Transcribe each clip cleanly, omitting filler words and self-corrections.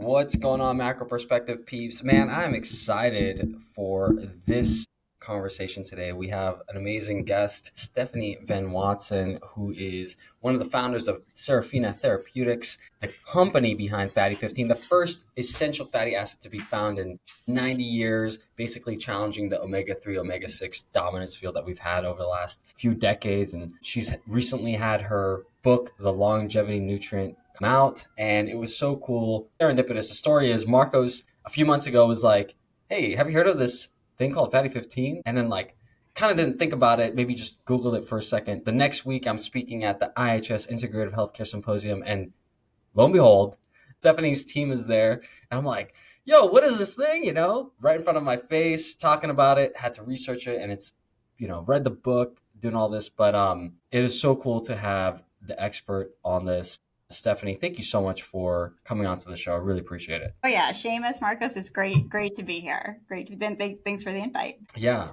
What's going on, Macro Perspective peeps? Man, I'm excited for this conversation today. We have an amazing guest, Stephanie Venn-Watson, who is one of the founders of Serafina Therapeutics, the company behind Fatty15, the first essential fatty acid to be found in 90 years, basically challenging the omega-3, omega-6 dominance field that we've had over the last few decades. And she's recently had her book, The Longevity Nutrient, come out, and it was so cool. Serendipitous. The story is Marcos a few months ago was like, hey, have you heard of this thing called Fatty15? And then kind of didn't think about it, maybe just Googled it for a second. The next week I'm speaking at the IHS Integrative Healthcare Symposium, and lo and behold, Stephanie's team is there. And I'm like, yo, what is this thing? Right in front of my face, talking about it, had to research it, and it's, read the book, doing all this. But it is so cool to have the expert on this. Stephanie, thank you so much for coming onto the show. I really appreciate it. Oh yeah, Seamus, Marcos, it's great to be here. Great. Thanks for the invite. Yeah.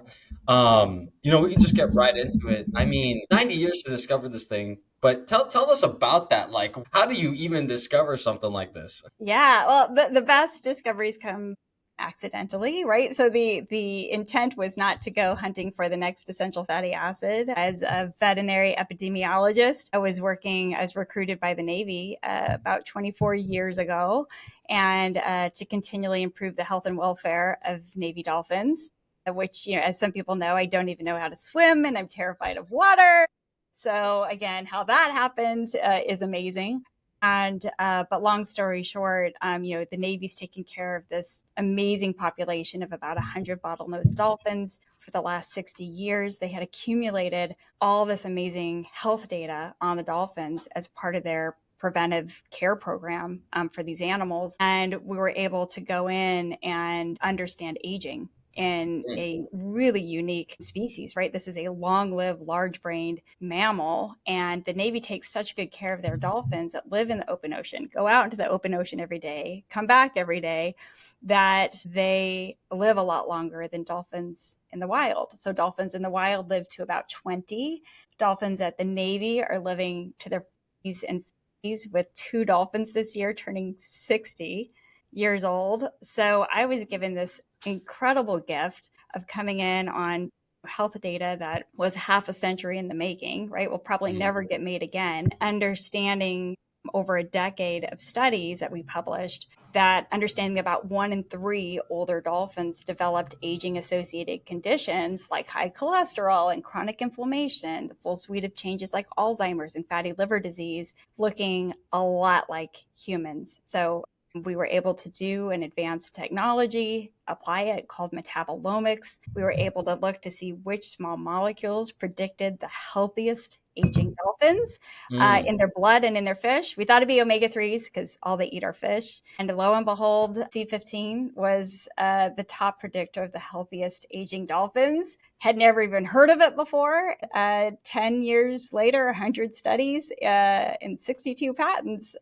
We can just get right into it. I mean, 90 years to discover this thing, but tell us about that. Like, how do you even discover something like this? Yeah, well, the best discoveries come accidentally, right? So the intent was not to go hunting for the next essential fatty acid. As a veterinary epidemiologist, I was recruited by the Navy about 24 years ago, and to continually improve the health and welfare of Navy dolphins, which, as some people know, I don't even know how to swim and I'm terrified of water. So again, how that happened is amazing. And but long story short, the Navy's taking care of this amazing population of about 100 bottlenose dolphins for the last 60 years. They had accumulated all this amazing health data on the dolphins as part of their preventive care program for these animals. And we were able to go in and understand aging in a really unique species, right? This is a long-lived, large-brained mammal, and the Navy takes such good care of their dolphins that live in the open ocean, go out into the open ocean every day, come back every day, that they live a lot longer than dolphins in the wild. So dolphins in the wild live to about 20. Dolphins at the Navy are living to their 40s and 50s, with 2 dolphins this year turning 60 years old. So I was given this incredible gift of coming in on health data that was half a century in the making, right? Will probably never get made again. Understanding over a decade of studies that we published, that understanding about 1 in 3 older dolphins developed aging associated conditions like high cholesterol and chronic inflammation, the full suite of changes like Alzheimer's and fatty liver disease, looking a lot like humans. So we were able to do an advanced technology, apply it called metabolomics. We were able to look to see which small molecules predicted the healthiest aging dolphins in their blood and in their fish. We thought it'd be omega-3s because all they eat are fish. And lo and behold, C15 was the top predictor of the healthiest aging dolphins. Had never even heard of it before. 10 years later, 100 studies and 62 patents.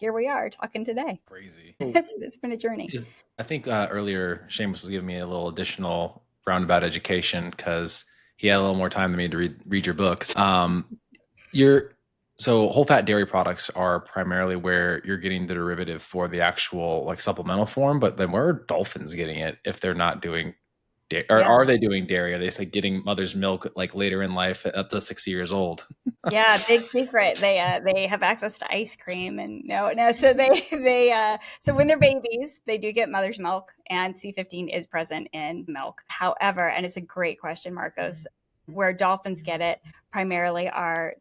Here we are talking today. Crazy. It's been a journey. I think earlier Seamus was giving me a little additional roundabout education because he had a little more time than me to read your books. So whole fat dairy products are primarily where you're getting the derivative for the actual like supplemental form, but then where are dolphins getting it if they're not doing dairy? Or are they doing dairy? Are they just like getting mother's milk like later in life up to 60 years old? Yeah, big secret. They have access to ice cream and no. So so when they're babies, they do get mother's milk, and C15 is present in milk. However, and it's a great question, Marcos, where dolphins get it primarily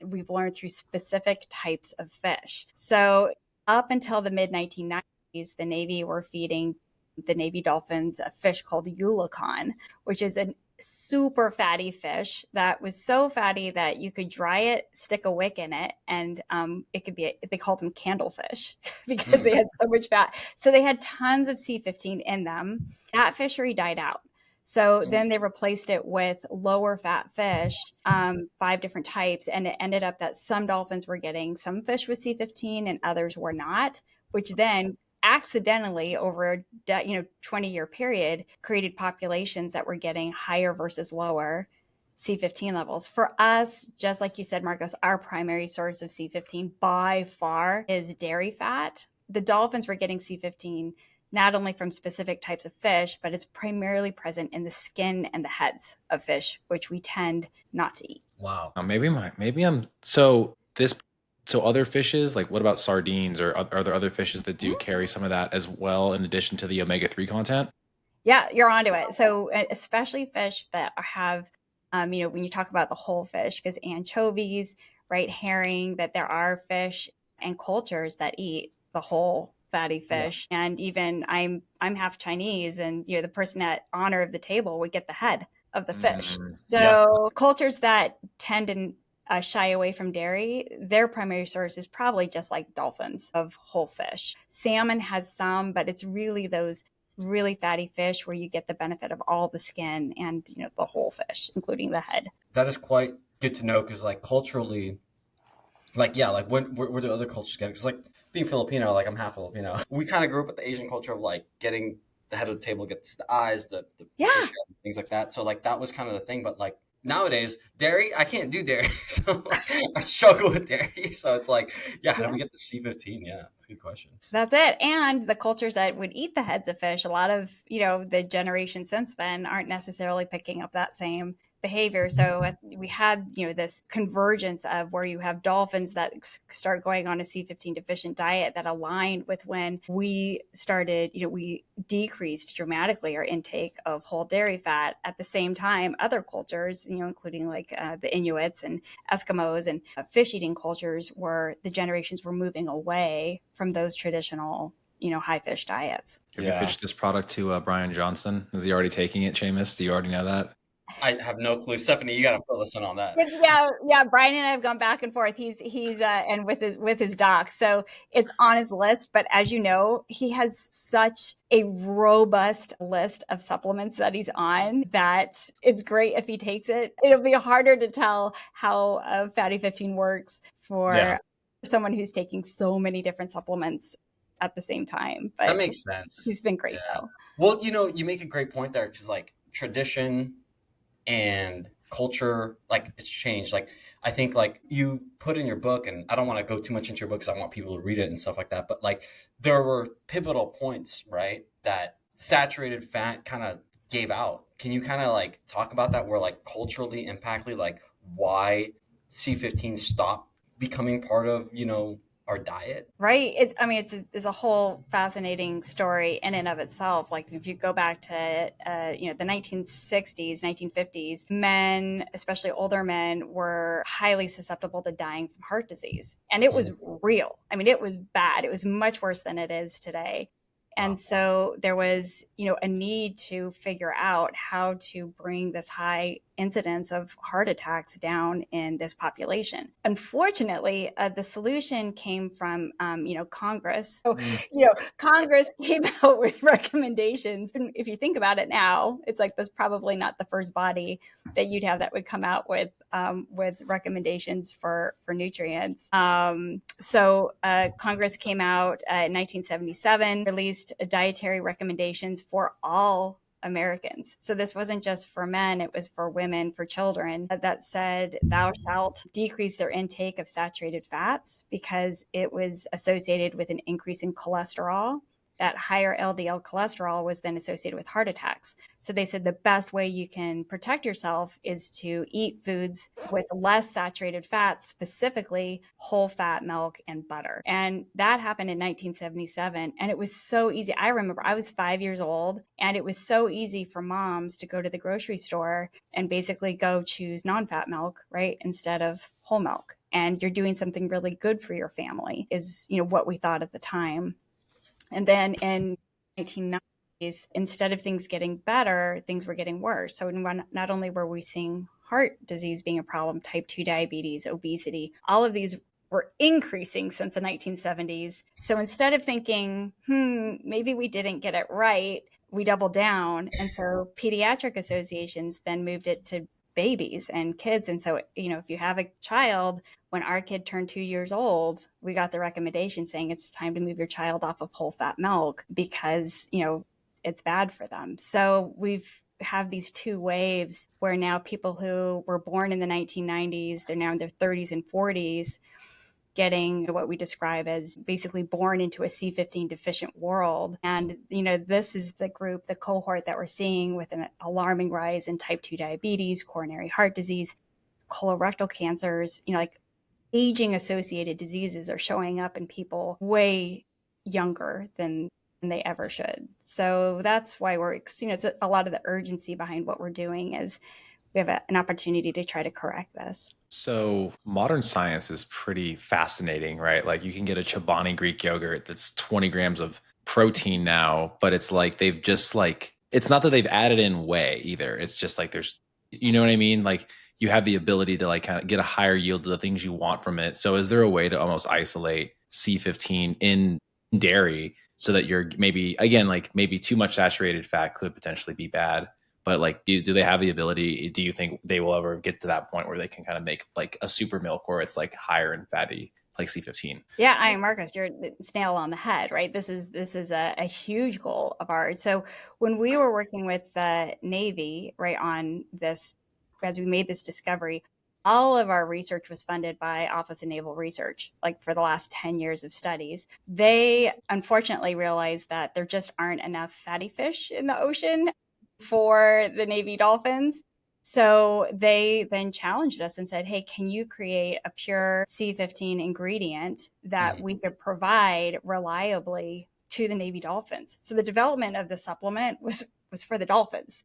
we've learned through specific types of fish. So up until the mid 1990s, the Navy were feeding the Navy dolphins a fish called eulicon, which is a super fatty fish that was so fatty that you could dry it, stick a wick in it, and they called them candlefish because they had so much fat. So they had tons of C15 in them. That fishery died out. So then they replaced it with lower fat fish, 5 different types, and it ended up that some dolphins were getting some fish with C15 and others were not, which then accidentally over a 20-year period created populations that were getting higher versus lower C15 levels. For us, just like you said, Marcos, our primary source of C15 by far is dairy fat. the dolphins were getting C15 not only from specific types of fish, but it's primarily present in the skin and the heads of fish, which we tend not to eat. Wow. So other fishes, like what about sardines, or are there other fishes that do carry some of that as well, in addition to the omega-3 content? Yeah, you're onto it. So especially fish that have, when you talk about the whole fish, because anchovies, right, herring, that there are fish and cultures that eat the whole fatty fish. Yeah. And even I'm half Chinese, and the person at honor of the table would get the head of the fish. So cultures that tend to shy away from dairy, their primary source is probably just like dolphins of whole fish. Salmon has some, but it's really those really fatty fish where you get the benefit of all the skin and the whole fish, including the head. That is quite good to know, because like culturally, like like where do other cultures get it? Because like being Filipino, like I'm half Filipino, we kind of grew up with the Asian culture of like getting the head of the table gets the eyes, the fish, things like that. So like that was kind of the thing. But like nowadays, dairy, I can't do dairy, so I struggle with dairy. So it's like, how do we get the C15? Yeah, that's a good question. That's it. And the cultures that would eat the heads of fish, a lot of the generation since then aren't necessarily picking up that same behavior. So we had this convergence of where you have dolphins that start going on a C15 deficient diet that aligned with when we started, we decreased dramatically our intake of whole dairy fat. At the same time, other cultures, including like the Inuits and Eskimos and fish eating cultures, were the generations were moving away from those traditional high fish diets. Have you pitched this product to Brian Johnson? Is he already taking it, Seamus? Do you already know that? I have no clue. Stephanie, you got to fill us in on that. Yeah. Brian and I have gone back and forth. He's and with his doc, so it's on his list. But as you know, he has such a robust list of supplements that he's on that it's great if he takes it. It'll be harder to tell how Fatty15 works for someone who's taking so many different supplements at the same time. But that makes sense. He's been great though. Well, you make a great point there, because like tradition and culture, like it's changed. Like I think like you put in your book, and I don't want to go too much into your book because I want people to read it and stuff like that, but like there were pivotal points, right, that saturated fat kind of gave out. Can you kind of like talk about that, where like culturally, impactly, like why C15 stopped becoming part of our diet? Right. It's a whole fascinating story in and of itself. Like if you go back to, the 1960s, 1950s, men, especially older men, were highly susceptible to dying from heart disease. And it was real. It was bad. It was much worse than it is today. And so there was, a need to figure out how to bring this high incidence of heart attacks down in this population. Unfortunately, the solution came from, Congress. So, Congress came out with recommendations. And if you think about it now, it's like that's probably not the first body that you'd have that would come out with recommendations for nutrients. So Congress came out in 1977, released dietary recommendations for all Americans. So this wasn't just for men, it was for women, for children, that said, thou shalt decrease their intake of saturated fats because it was associated with an increase in cholesterol. That higher LDL cholesterol was then associated with heart attacks. So they said the best way you can protect yourself is to eat foods with less saturated fats, specifically whole fat milk and butter. And that happened in 1977. And it was so easy. I remember I was 5 years old, and it was so easy for moms to go to the grocery store and basically go choose non-fat milk, right, instead of whole milk. And you're doing something really good for your family is, what we thought at the time. And then in 1990s, instead of things getting better, things were getting worse. So not only were we seeing heart disease being a problem, type 2 diabetes, obesity, all of these were increasing since the 1970s. So instead of thinking, maybe we didn't get it right, we doubled down. And so pediatric associations then moved it to babies and kids. And so, if you have a child, when our kid turned 2 years old, we got the recommendation saying it's time to move your child off of whole fat milk because, it's bad for them. So we've have these two waves where now people who were born in the 1990s, they're now in their 30s and 40s, getting what we describe as basically born into a C15 deficient world. And, this is the group, the cohort that we're seeing with an alarming rise in type 2 diabetes, coronary heart disease, colorectal cancers, like aging associated diseases are showing up in people way younger than they ever should. So that's why it's a lot of the urgency behind what we're doing is we have an opportunity to try to correct this. So modern science is pretty fascinating, right? Like you can get a Chobani Greek yogurt that's 20 grams of protein now, but it's like they've just it's not that they've added in whey either. It's just like you know what I mean? Like you have the ability to kind of get a higher yield of the things you want from it. So is there a way to almost isolate C15 in dairy so that you're maybe, again, maybe too much saturated fat could potentially be bad? But do they have the ability? Do you think they will ever get to that point where they can kind of make a super milk where it's higher in fatty, like C15? Yeah, Marcos, it's nail on the head, right? This is a huge goal of ours. So when we were working with the Navy, right, on this, as we made this discovery, all of our research was funded by Office of Naval Research, for the last 10 years of studies. They unfortunately realized that there just aren't enough fatty fish in the ocean for the Navy Dolphins. So they then challenged us and said, hey, can you create a pure C15 ingredient that we could provide reliably to the Navy Dolphins? So the development of the supplement was for the Dolphins.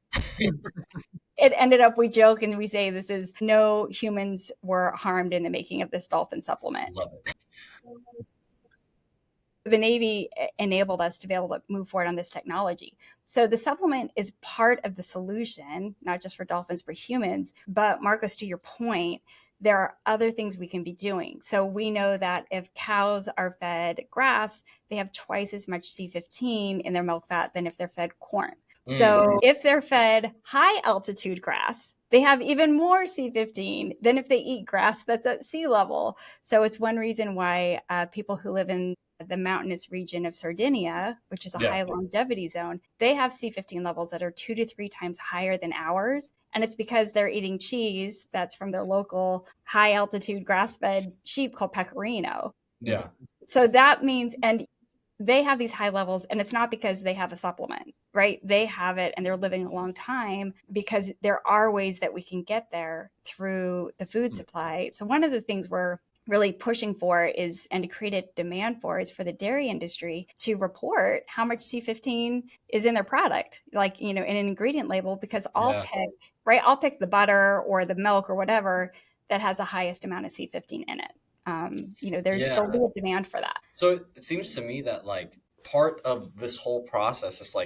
It ended up, we joke and we say this is no humans were harmed in the making of this dolphin supplement. Love it. The Navy enabled us to be able to move forward on this technology. So the supplement is part of the solution, not just for dolphins, for humans. But Marcos, to your point, there are other things we can be doing. So we know that if cows are fed grass, they have twice as much C15 in their milk fat than if they're fed corn. So if they're fed high altitude grass, they have even more C15 than if they eat grass that's at sea level. So it's one reason why people who live in the mountainous region of Sardinia, which is a high longevity zone, they have C15 levels that are 2 to 3 times higher than ours. And it's because they're eating cheese that's from their local high altitude grass fed sheep called Pecorino. Yeah. So that means, and they have these high levels, and it's not because they have a supplement, right? They have it and they're living a long time because there are ways that we can get there through the food supply. So one of the things we're really pushing for is, and to create a demand for, is for the dairy industry to report how much C15 is in their product, in an ingredient label, because I'll pick the butter or the milk or whatever that has the highest amount of C15 in it. There'll be a demand for that. So it seems to me that part of this whole process, this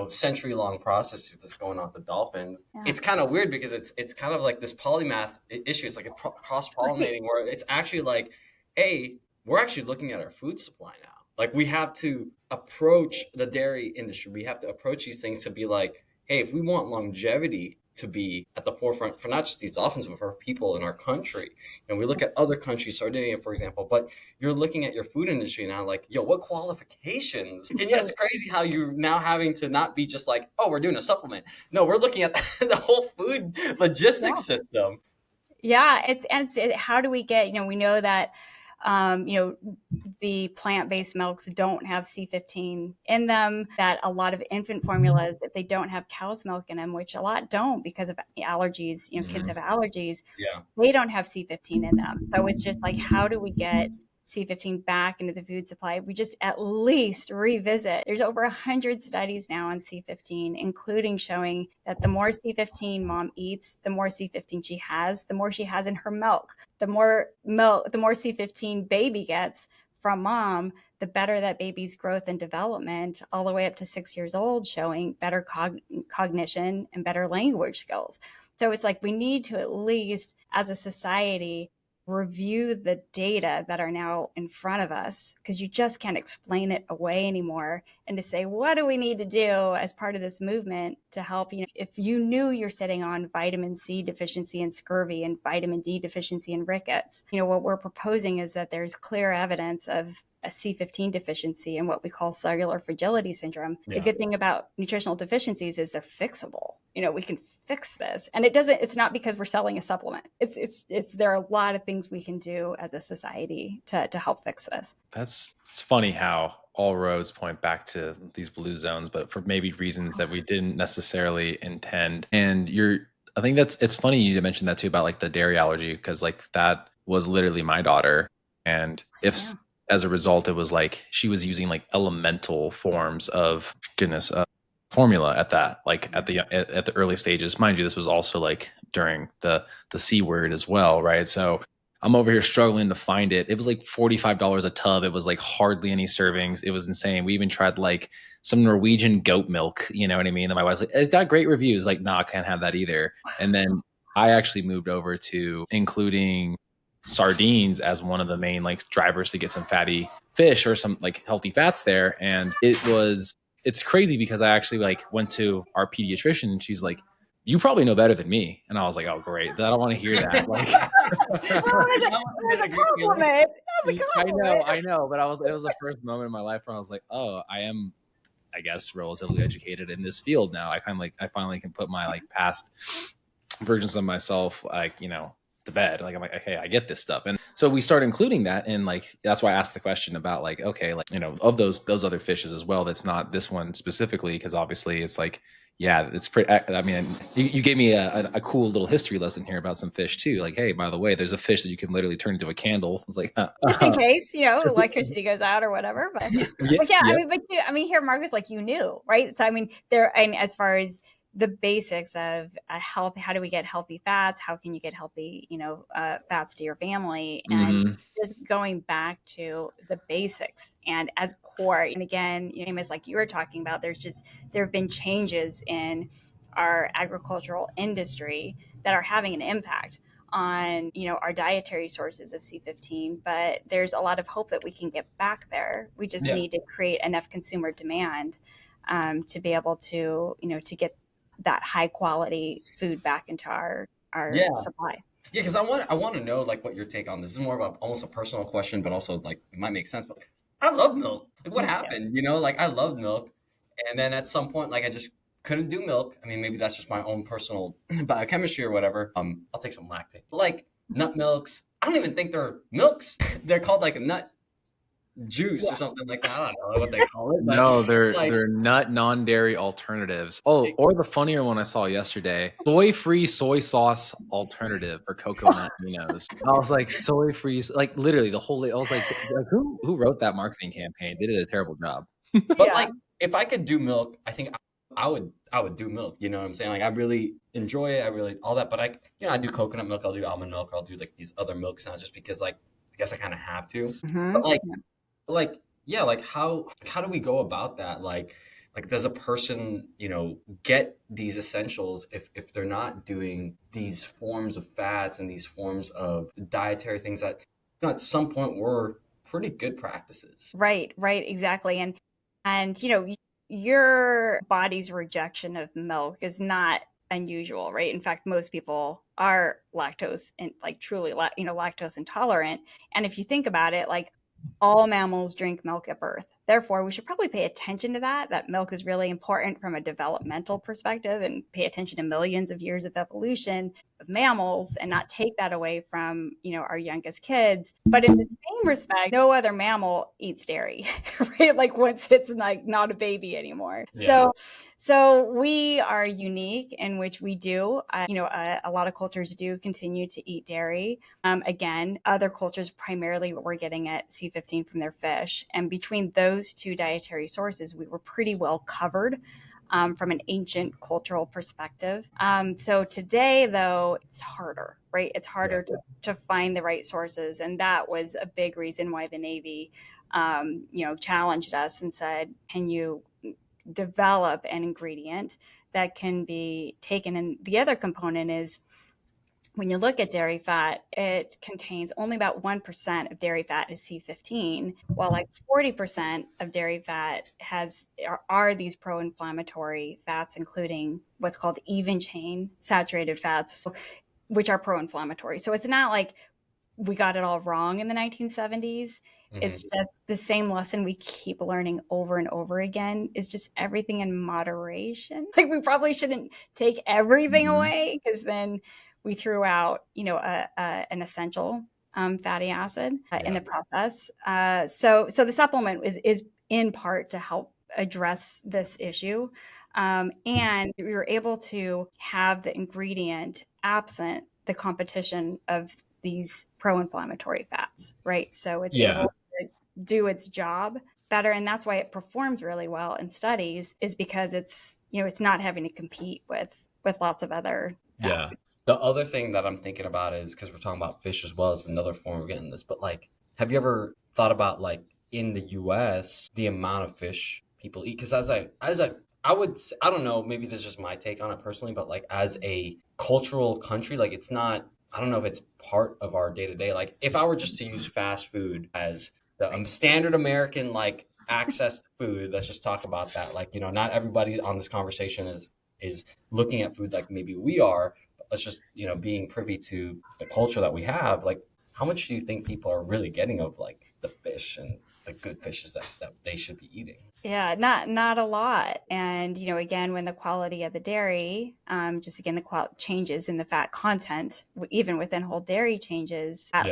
century-long process that's going on with the dolphins, it's kind of weird because it's kind of like this polymath issue. It's like a cross-pollinating where it's actually hey, we're actually looking at our food supply now. We have to approach the dairy industry. We have to approach these things to be hey, if we want longevity to be at the forefront for not just these dolphins, but for people in our country. And we look at other countries, Sardinia, for example, but you're looking at your food industry now, what qualifications? And it's crazy how you're now having to not be just oh, we're doing a supplement. No, we're looking at the whole food logistics system. Yeah, it's how do we get, we know that, the plant-based milks don't have C15 in them, that a lot of infant formulas, that they don't have cow's milk in them, which a lot don't because of allergies, kids have allergies. Yeah. They don't have C15 in them. So it's just how do we get C15 back into the food supply? We just at least revisit. There's over 100 studies now on C15, including showing that the more C15 mom eats, the more C15 she has, the more she has in her milk. The more C15 baby gets from mom, the better that baby's growth and development, all the way up to 6 years old, showing better cognition and better language skills. So it's we need to at least, as a society, review the data that are now in front of us, because you just can't explain it away anymore, and to say, what do we need to do as part of this movement to help? If you knew you're sitting on vitamin C deficiency and scurvy and vitamin D deficiency and rickets, what we're proposing is that there's clear evidence of a C15 deficiency and what we call cellular fragility syndrome. The good thing about nutritional deficiencies is they're fixable. we can fix this. And it's not because we're selling a supplement. There are a lot of things we can do as a society to help fix this. It's funny how all roads point back to these blue zones, but for maybe reasons that we didn't necessarily intend. And I think it's funny you mentioned that too about like the dairy allergy, because like that was literally my daughter. And if as a result, it was like she was using like elemental forms of formula at that, like at the early stages. Mind you, this was also like during the C word as well, right? So I'm over here struggling to find it. It was like $45 a tub. It was like hardly any servings. It was insane. We even tried like some Norwegian goat milk, you know what I mean? And my wife's like, it's got great reviews. Like, no, I can't have that either. And then I actually moved over to including sardines as one of the main like drivers to get some fatty fish or some like healthy fats there. And it's crazy because I actually like went to our pediatrician and she's like, you probably know better than me. And I was like, oh, great. I don't want to hear that. Like, it was a compliment. I know. But it was the first moment in my life where I was like, oh, I am, I guess, relatively educated in this field now. I finally can put my like past versions of myself, like, to bed. Like, I'm like, okay, I get this stuff. And so we start including that. And like, that's why I asked the question about like, okay, like, of those other fishes as well. That's not this one specifically, because obviously it's like, yeah, it's pretty. I mean, you gave me a cool little history lesson here about some fish too. Like, hey, by the way, there's a fish that you can literally turn into a candle. It's like just in case, electricity goes out or whatever. But I mean, here, Marcus, like you knew, right? So I mean, and as far as the basics of health, how do we get healthy fats? How can you get healthy, fats to your family? And just going back to the basics and as core. And again, Seamus, like you were talking about, there have been changes in our agricultural industry that are having an impact on our dietary sources of C15, but there's a lot of hope that we can get back there. We just need to create enough consumer demand to be able to to get that high quality food back into our supply. Yeah, because I want to know like what your take on this. This is more about almost a personal question, but also like it might make sense. But I love milk. Like what happened? Like I love milk, and then at some point, like I just couldn't do milk. I mean, maybe that's just my own personal biochemistry or whatever. I'll take some lactate. But like nut milks, I don't even think they're milks. They're called like a nut juice or something like that. I don't know what they call it. But no, they're nut non-dairy alternatives. Oh, or the funnier one I saw yesterday, soy-free soy sauce alternative for coconut aminos. I was like, soy-free, like literally the whole. I was like who wrote that marketing campaign? They did a terrible job. But like, if I could do milk, I think I would do milk. You know what I'm saying? Like I really enjoy it. I really all that. But I do coconut milk. I'll do almond milk. I'll do like these other milks now, just because like I guess I kind of have to. But like how do we go about that? Like does a person get these essentials if they're not doing these forms of fats and these forms of dietary things that at some point were pretty good practices? Right, exactly. And your body's rejection of milk is not unusual, right? In fact, most people are lactose and like truly lactose intolerant. And if you think about it, like all mammals drink milk at birth. Therefore, we should probably pay attention to that milk is really important from a developmental perspective, and pay attention to millions of years of evolution of mammals and not take that away from, our youngest kids. But in the same respect, no other mammal eats dairy, right? Like once it's like not a baby anymore. Yeah. So we are unique in which we do, a lot of cultures do continue to eat dairy. Again, other cultures primarily we're getting at C15 from their fish. And between those two dietary sources, we were pretty well covered from an ancient cultural perspective. So today, though, it's harder, right? It's harder to find the right sources. And that was a big reason why the Navy, challenged us and said, can you develop an ingredient that can be taken? And the other component is, when you look at dairy fat, it contains only about 1% of dairy fat is C15, while like 40% of dairy fat are these pro-inflammatory fats, including what's called even chain saturated fats, which are pro-inflammatory. So it's not like we got it all wrong in the 1970s. It's just the same lesson we keep learning over and over again, is just everything in moderation. Like, we probably shouldn't take everything away, because then we threw out, an essential fatty acid in the process. So the supplement is in part to help address this issue. And we were able to have the ingredient absent the competition of these pro-inflammatory fats, right? So it's able to do its job better. And that's why it performs really well in studies, is because it's not having to compete with lots of other fats. Yeah. The other thing that I'm thinking about is, because we're talking about fish as well as another form of getting this, but like, have you ever thought about, like, in the US, the amount of fish people eat? Because I don't know, maybe this is just my take on it personally, but like, as a cultural country, like, it's not, I don't know if it's part of our day to day. Like, if I were just to use fast food as the standard American, like, access to food, let's just talk about that. Like, not everybody on this conversation is looking at food like maybe we are, but let's just, being privy to the culture that we have, like, how much do you think people are really getting of, like, the fish and the good fishes that they should be eating? Yeah, not a lot. And again, when the quality of the dairy, just again the changes in the fat content, even within whole dairy changes, that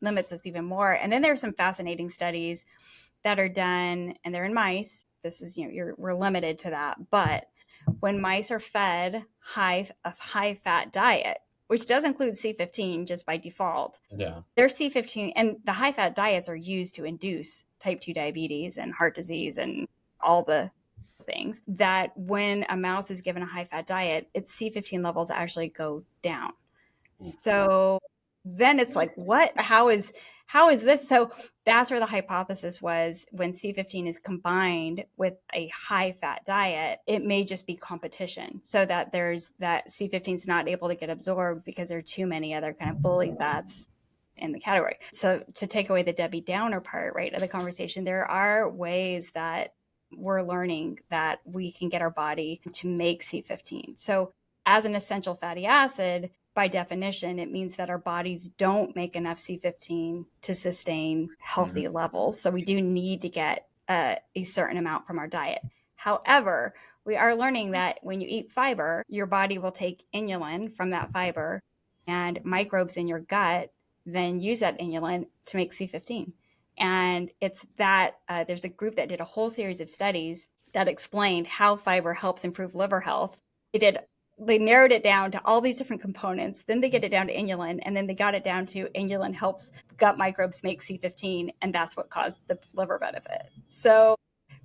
limits us even more. And then there's some fascinating studies that are done, and they're in mice. This is we're limited to that, but when mice are fed a high fat diet, which does include C15 just by default. Yeah. Their C15 and the high fat diets are used to induce type 2 diabetes and heart disease and all the things, that when a mouse is given a high fat diet, its C15 levels actually go down. So then it's like, what? How is this? So that's where the hypothesis was, when C15 is combined with a high fat diet, it may just be competition, so that that C15 is not able to get absorbed because there are too many other kind of bully fats in the category. So to take away the Debbie Downer part, right, of the conversation, there are ways that we're learning that we can get our body to make C15. So as an essential fatty acid, by definition, it means that our bodies don't make enough C15 to sustain healthy levels. So we do need to get a certain amount from our diet. However, we are learning that when you eat fiber, your body will take inulin from that fiber, and microbes in your gut then use that inulin to make C15. And it's that there's a group that did a whole series of studies that explained how fiber helps improve liver health. They narrowed it down to all these different components. Then they get it down to inulin, and then they got it down to inulin helps gut microbes make C15, and that's what caused the liver benefit. So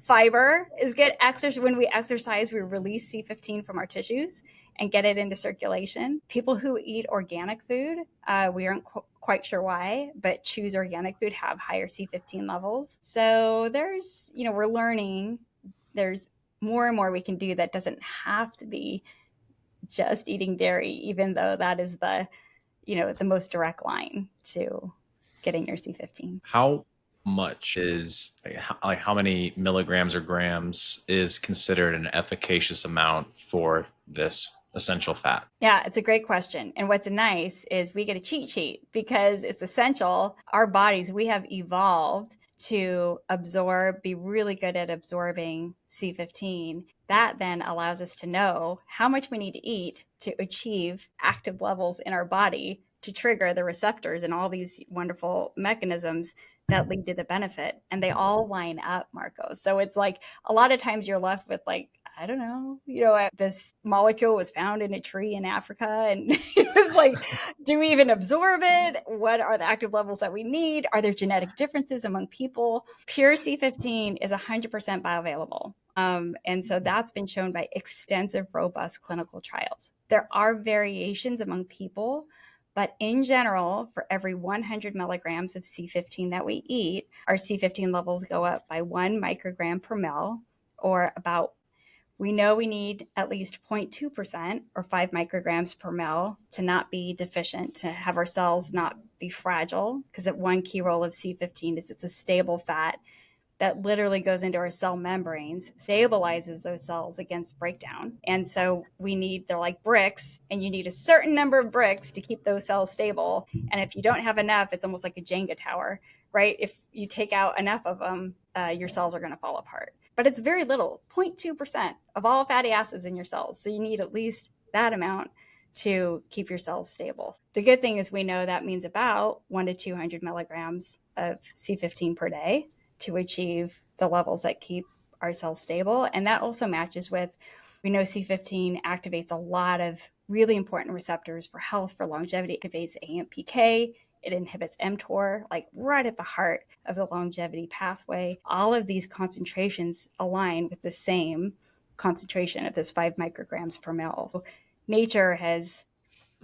fiber is good. When we exercise, we release C15 from our tissues and get it into circulation. People who eat organic food, we aren't quite sure why, but choose organic food, have higher C15 levels. So there's, we're learning there's more and more we can do that doesn't have to be just eating dairy, even though that is the most direct line to getting your C15. How much is, like, how many milligrams or grams is considered an efficacious amount for this essential fat? Yeah, it's a great question. And what's nice is we get a cheat sheet because it's essential. Our bodies, we have evolved to be really good at absorbing C15. That then allows us to know how much we need to eat to achieve active levels in our body to trigger the receptors and all these wonderful mechanisms that lead to the benefit. And they all line up, Marcos. So it's like a lot of times you're left with, like, I don't know, this molecule was found in a tree in Africa, and it was like, do we even absorb it? What are the active levels that we need? Are there genetic differences among people? Pure C15 is 100% bioavailable. And so that's been shown by extensive, robust clinical trials. There are variations among people, but in general, for every 100 milligrams of C15 that we eat, our C15 levels go up by 1 microgram per mil, or we know we need at least 0.2% or 5 micrograms per mil to not be deficient, to have our cells not be fragile, because one key role of C15 is it's a stable fat that literally goes into our cell membranes, stabilizes those cells against breakdown. And so they're like bricks, and you need a certain number of bricks to keep those cells stable. And if you don't have enough, it's almost like a Jenga tower, right? If you take out enough of them, your cells are going to fall apart. But it's very little, 0.2% of all fatty acids in your cells. So you need at least that amount to keep your cells stable. The good thing is we know that means about 1 to 200 milligrams of C15 per day to achieve the levels that keep our cells stable. And that also matches with, we know C15 activates a lot of really important receptors for health, for longevity. It activates AMPK, it inhibits mTOR, like right at the heart of the longevity pathway. All of these concentrations align with the same concentration of this 5 micrograms per mil. So nature has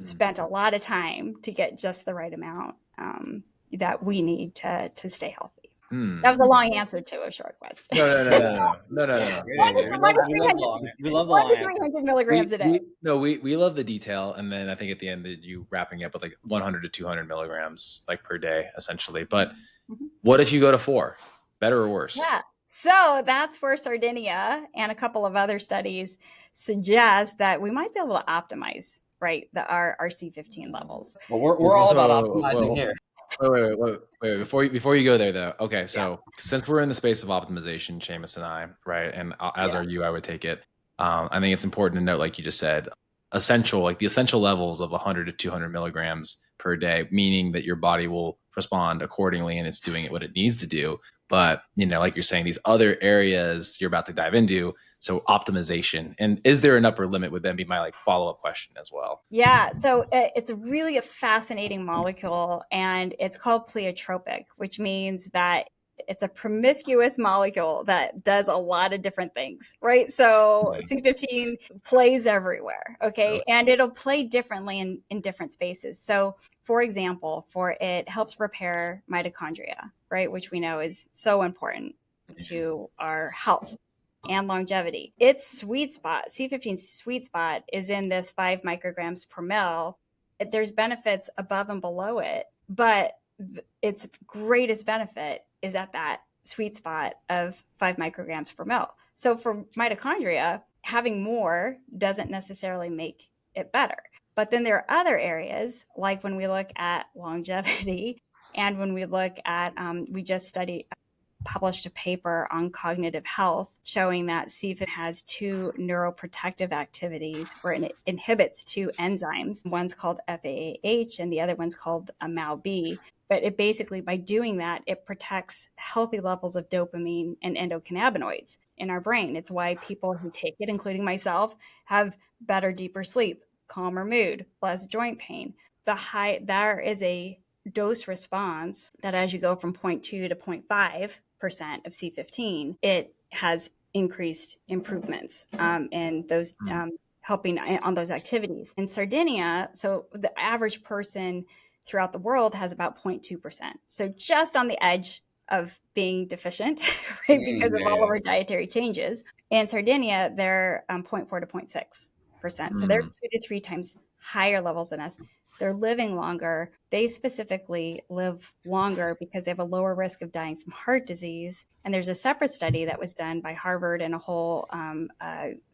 spent a lot of time to get just the right amount that we need to stay healthy. That was a long answer to a short question. No. We love the long answer. 300 milligrams a day. We love the detail, and then I think at the end that you wrapping up with like 100 to 200 milligrams like per day, essentially. But what if you go to 4? Better or worse? Yeah. So that's where Sardinia and a couple of other studies suggest that we might be able to optimize, right, our C15 levels. Well, we're all about optimizing here. Wait. Before you go there, though. Okay, so since we're in the space of optimization, Seamus and I, right, and as are you, I would take it. I think it's important to note, like you just said, the essential levels of 100 to 200 milligrams per day, meaning that your body will respond accordingly and it's doing it what it needs to do. But, like you're saying, these other areas you're about to dive into, so optimization. And is there an upper limit would then be my follow-up question as well? Yeah, so it's really a fascinating molecule, and it's called pleiotropic, which means that it's a promiscuous molecule that does a lot of different things, right? So C15 plays everywhere, okay? And it'll play differently in different spaces. So for example, it helps repair mitochondria, right? Which we know is so important to our health and longevity. Its sweet spot, C15's sweet spot, is in this 5 micrograms per mil. There's benefits above and below it, but its greatest benefit is at that sweet spot of 5 micrograms per mil. So for mitochondria, having more doesn't necessarily make it better. But then there are other areas, like when we look at longevity and when we look at, we just published a paper on cognitive health showing that C15 has 2 neuroprotective activities where it inhibits 2 enzymes. One's called FAAH and the other one's called MAO-B. But it basically, by doing that, it protects healthy levels of dopamine and endocannabinoids in our brain. It's why people who take it, including myself, have better, deeper sleep, calmer mood, less joint pain. There is a dose response that as you go from 0.2 to 0.5% of C15, it has increased improvements in those helping on those activities. In Sardinia, so the average person throughout the world has about 0.2%. So just on the edge of being deficient, right? Because of all of our dietary changes. In Sardinia, they're 0.4 to 0.6%. So they're 2 to 3 times higher levels than us. They're living longer. They specifically live longer because they have a lower risk of dying from heart disease. And there's a separate study that was done by Harvard and a whole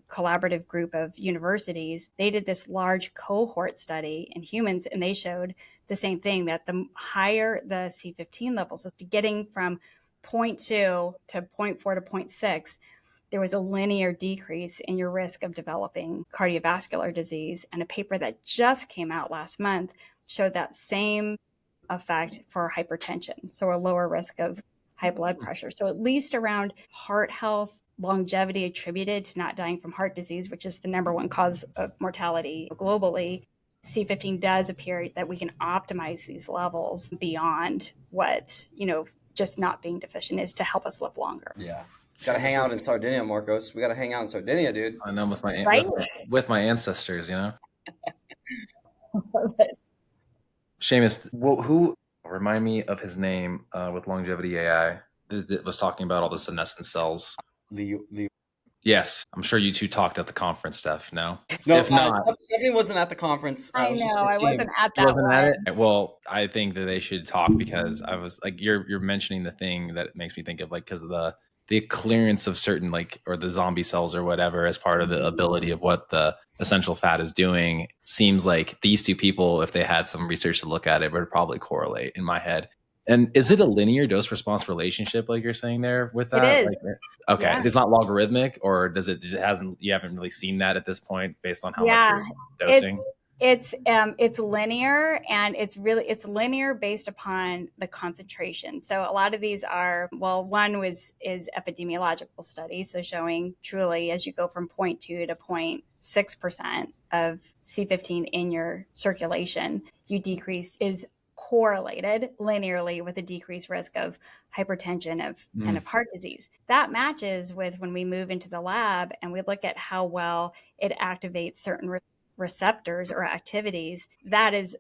collaborative group of universities. They did this large cohort study in humans, and they showed the same thing, that the higher the C15 levels, getting from 0.2 to 0.4 to 0.6, there was a linear decrease in your risk of developing cardiovascular disease. And a paper that just came out last month showed that same effect for hypertension, so a lower risk of high blood pressure. So at least around heart health, longevity attributed to not dying from heart disease, which is the number 1 cause of mortality globally, C15 does appear that we can optimize these levels beyond what, just not being deficient is to help us live longer. Yeah. Got to hang out in Sardinia, Marcos. We got to hang out in Sardinia, dude. I know, with my ancestors, Seamus, who remind me of his name with Longevity AI that was talking about all the senescent cells? Leo. Yes, I'm sure you two talked at the conference, Steph. No, if not, Stephanie wasn't at the conference. I know, I wasn't at that one. At it? Well, I think that they should talk because I was like, you're mentioning the thing that makes me think of because of the clearance of certain or the zombie cells or whatever as part of the ability of what the essential fat is doing. Seems like these two people, if they had some research to look at it, would probably correlate in my head. And is it a linear dose response relationship, like you're saying there with It that? is. Like, okay, Yeah. it's not logarithmic, or does it hasn't, you haven't really seen that at this point based on how much Yeah. you're It's dosing? it's linear, and it's linear based upon the concentration. So a lot of these are, well, one is epidemiological studies, so showing truly as you go from 0.2 to 0.6% of C15 in your circulation, you decrease is correlated linearly with a decreased risk of hypertension and of heart disease. That matches with when we move into the lab and we look at how well it activates certain receptors or activities. That is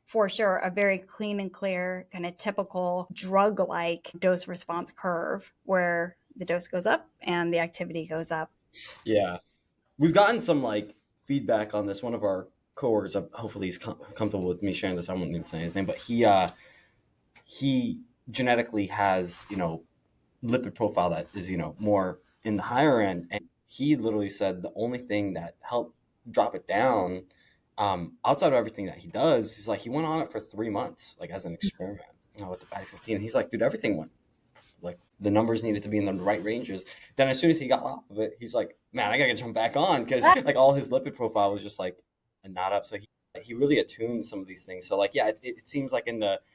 for sure a very clean and clear kind of typical drug like dose response curve where the dose goes up and the activity goes up. Yeah. We've gotten some like feedback on this. One of our coworkers, hopefully he's comfortable with me sharing this. I won't even say his name, but he genetically has, lipid profile that is, more in the higher end. And he literally said the only thing that helped drop it down, outside of everything that he does, is like he went on it for 3 months, like as an experiment, with the Fatty15. And he's like, dude, everything went, like the numbers needed to be in the right ranges. Then as soon as he got off of it, he's like, man, I gotta jump back on, because like all his lipid profile was just like not up. So he really attuned some of these things. So like, yeah, it seems like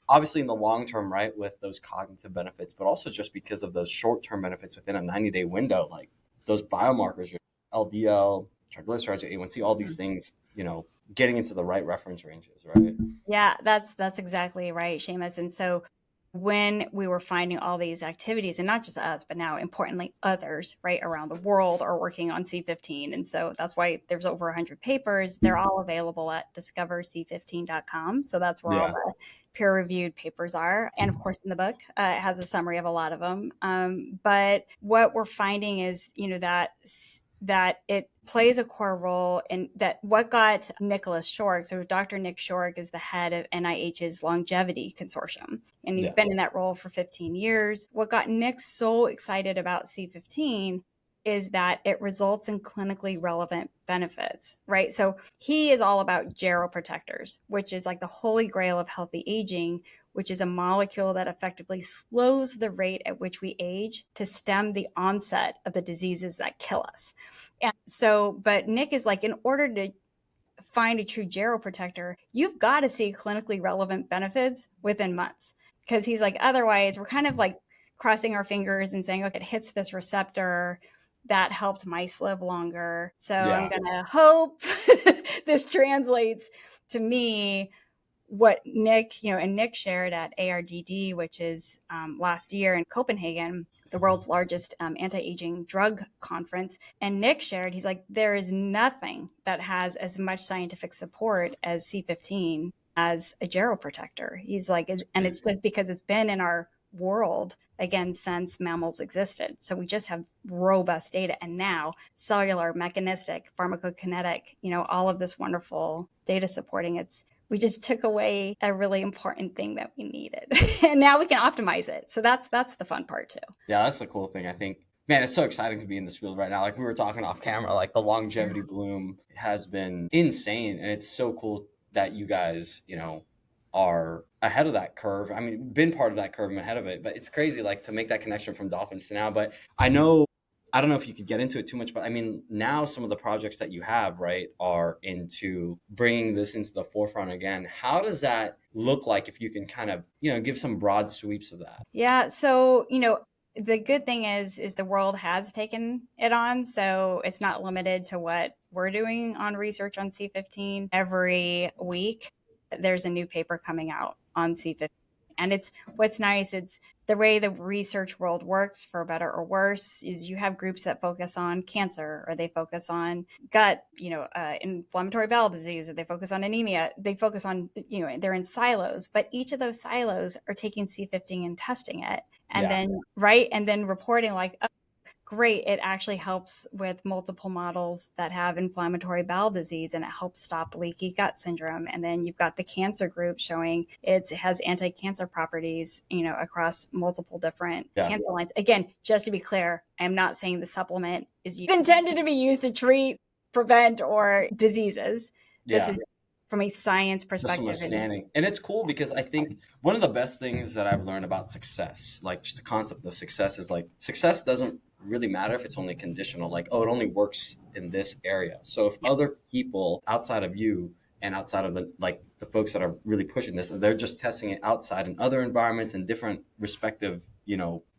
obviously in the long term, right, with those cognitive benefits, but also just because of those short term benefits within a 90-day window, like those biomarkers, your LDL, triglycerides, your A1C, all these things, getting into the right reference ranges, right? Yeah, that's exactly right, Seamus. And so when we were finding all these activities, and not just us, but now importantly others right around the world are working on C15. And so that's why there's over 100 papers. They're all available at discoverc15.com. So that's where all Yeah. the peer-reviewed papers are. And of course, in the book, it has a summary of a lot of them. But what we're finding is, that it plays a core role in that. What got Nicholas Shorrock, so Dr. Nick Shorrock is the head of NIH's Longevity Consortium, and he's been in that role for 15 years. What got Nick so excited about C15 is that it results in clinically relevant benefits, right? So he is all about geroprotectors, which is like the holy grail of healthy aging, which is a molecule that effectively slows the rate at which we age to stem the onset of the diseases that kill us. And so, but Nick is like, in order to find a true geroprotector, you've got to see clinically relevant benefits within months. Because he's like, otherwise, we're kind of like crossing our fingers and saying, okay, it hits this receptor that helped mice live longer. So I'm going to hope this translates to me what Nick, and Nick shared at ARDD, which is last year in Copenhagen, the world's largest anti-aging drug conference. And Nick shared, he's like, there is nothing that has as much scientific support as C15 as a geroprotector. He's like, and it's just because it's been in our world again since mammals existed. So we just have robust data, and now cellular, mechanistic, pharmacokinetic, all of this wonderful data supporting it's. We just took away a really important thing that we needed. And now we can optimize it. So that's the fun part too. Yeah, that's the cool thing. I think, man, it's so exciting to be in this field right now. Like we were talking off camera, like the longevity bloom has been insane. And it's so cool that you guys, are ahead of that curve. I mean, been part of that curve and ahead of it. But it's crazy, like to make that connection from Dolphins to now. But I don't know if you could get into it too much, but I mean, now some of the projects that you have, right, are into bringing this into the forefront again. How does that look like, if you can kind of, give some broad sweeps of that? Yeah. So, the good thing is the world has taken it on. So it's not limited to what we're doing on research on C15. Every week, there's a new paper coming out on C15. And it's what's nice. It's the way the research world works, for better or worse, is you have groups that focus on cancer, or they focus on gut, inflammatory bowel disease, or they focus on anemia. They focus on, they're in silos, but each of those silos are taking C15 and testing it. And then reporting like, oh, great, it actually helps with multiple models that have inflammatory bowel disease, and it helps stop leaky gut syndrome. And then you've got the cancer group showing it has anti-cancer properties, across multiple different cancer lines. Again, just to be clear, I'm not saying the supplement is intended to be used to treat, prevent, or diseases. This is from a science Just from perspective. understanding. And it's cool because I think one of the best things that I've learned about success, like just the concept of success, is like success doesn't really matter if it's only conditional. Like, oh, it only works in this area. So if other people outside of you and outside of the folks that are really pushing this, they're just testing it outside in other environments and different respective,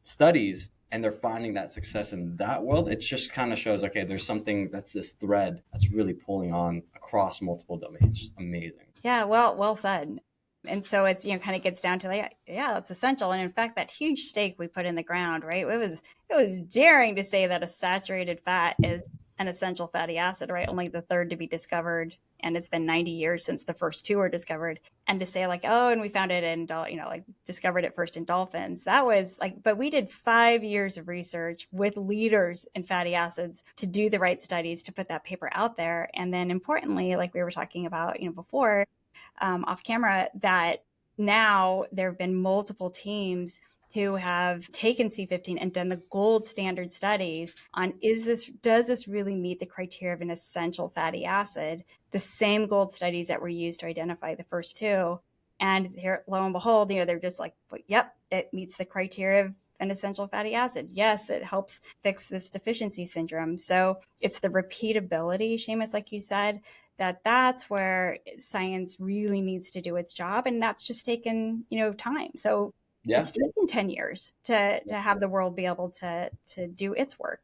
studies, and they're finding that success in that world, it just kind of shows, okay, there's something that's this thread that's really pulling on across multiple domains. Just amazing. Yeah, well said. And so it's, kind of gets down to like, yeah, it's essential. And in fact, that huge stake we put in the ground, right? It was daring to say that a saturated fat is an essential fatty acid, right? Only the third to be discovered. And it's been 90 years since the first two were discovered. And to say like, oh, and we found it in, like discovered it first in dolphins. That was like, but we did 5 years of research with leaders in fatty acids to do the right studies to put that paper out there. And then importantly, like we were talking about, before, off camera, that now there have been multiple teams who have taken C15 and done the gold standard studies on does this really meet the criteria of an essential fatty acid? The same gold studies that were used to identify the first two. And here, lo and behold, they're just like, yep, it meets the criteria of an essential fatty acid. Yes, it helps fix this deficiency syndrome. So it's the repeatability, Seamus, like you said, that's where science really needs to do its job. And that's just taken, time. So it's taken 10 years to have the world be able to do its work.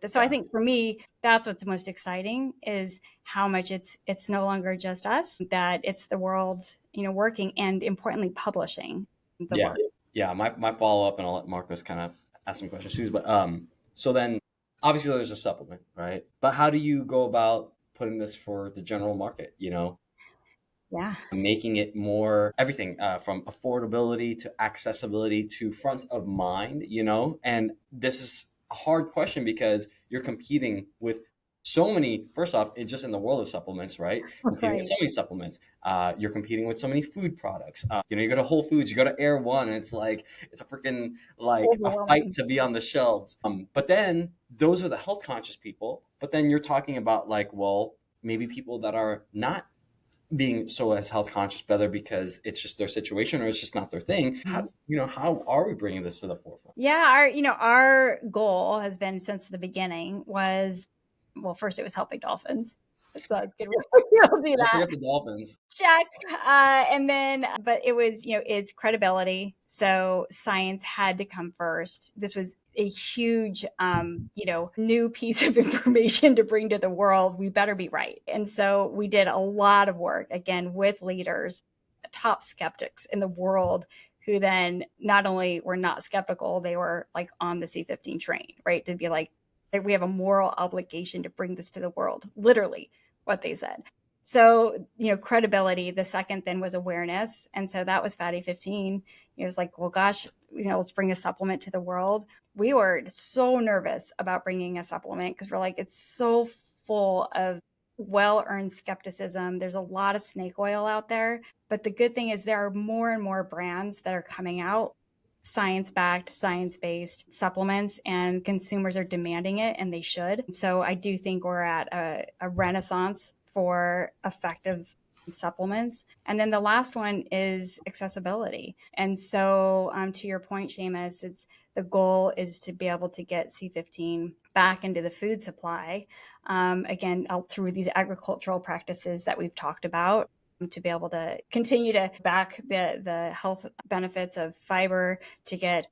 So I think for me, that's what's most exciting, is how much it's no longer just us, that it's the world, working, and importantly, publishing the work. Yeah. My follow-up, and I'll let Marcos kind of ask some questions too, but so then obviously there's a supplement, right? But how do you go about putting this for the general market, making it more everything from affordability to accessibility to front of mind, and this is a hard question because you're competing with so many, first off, it's just in the world of supplements, right? Competing with so many supplements. You're competing with so many food products. You go to Whole Foods, you go to Air One, and it's like, it's a freaking, like a fight to be on the shelves. But then those are the health conscious people. But then you're talking about like, well, maybe people that are not being so as health conscious, whether because it's just their situation or it's just not their thing. How are we bringing this to the forefront? Yeah, our goal has been since the beginning was, well, first it was helping dolphins. So it's good. We'll do that. Forget the dolphins. Check. And then, but it was, it's credibility. So science had to come first. This was a huge, new piece of information to bring to the world. We better be right. And so we did a lot of work, again, with leaders, top skeptics in the world, who then not only were not skeptical, they were like on the C15 train, right? To be like, we have a moral obligation to bring this to the world, literally what they said. So, credibility. The second then was awareness. And so that was Fatty15. It was like, well, gosh, let's bring a supplement to the world. We were so nervous about bringing a supplement because we're like, it's so full of well-earned skepticism. There's a lot of snake oil out there. But the good thing is there are more and more brands that are coming out, science-backed, science-based supplements, and consumers are demanding it, and they should. So I do think we're at a renaissance for effective supplements. And then the last one is accessibility. And so to your point, Seamus, the goal is to be able to get C15 back into the food supply, again, through these agricultural practices that we've talked about, to be able to continue to back the health benefits of fiber, to get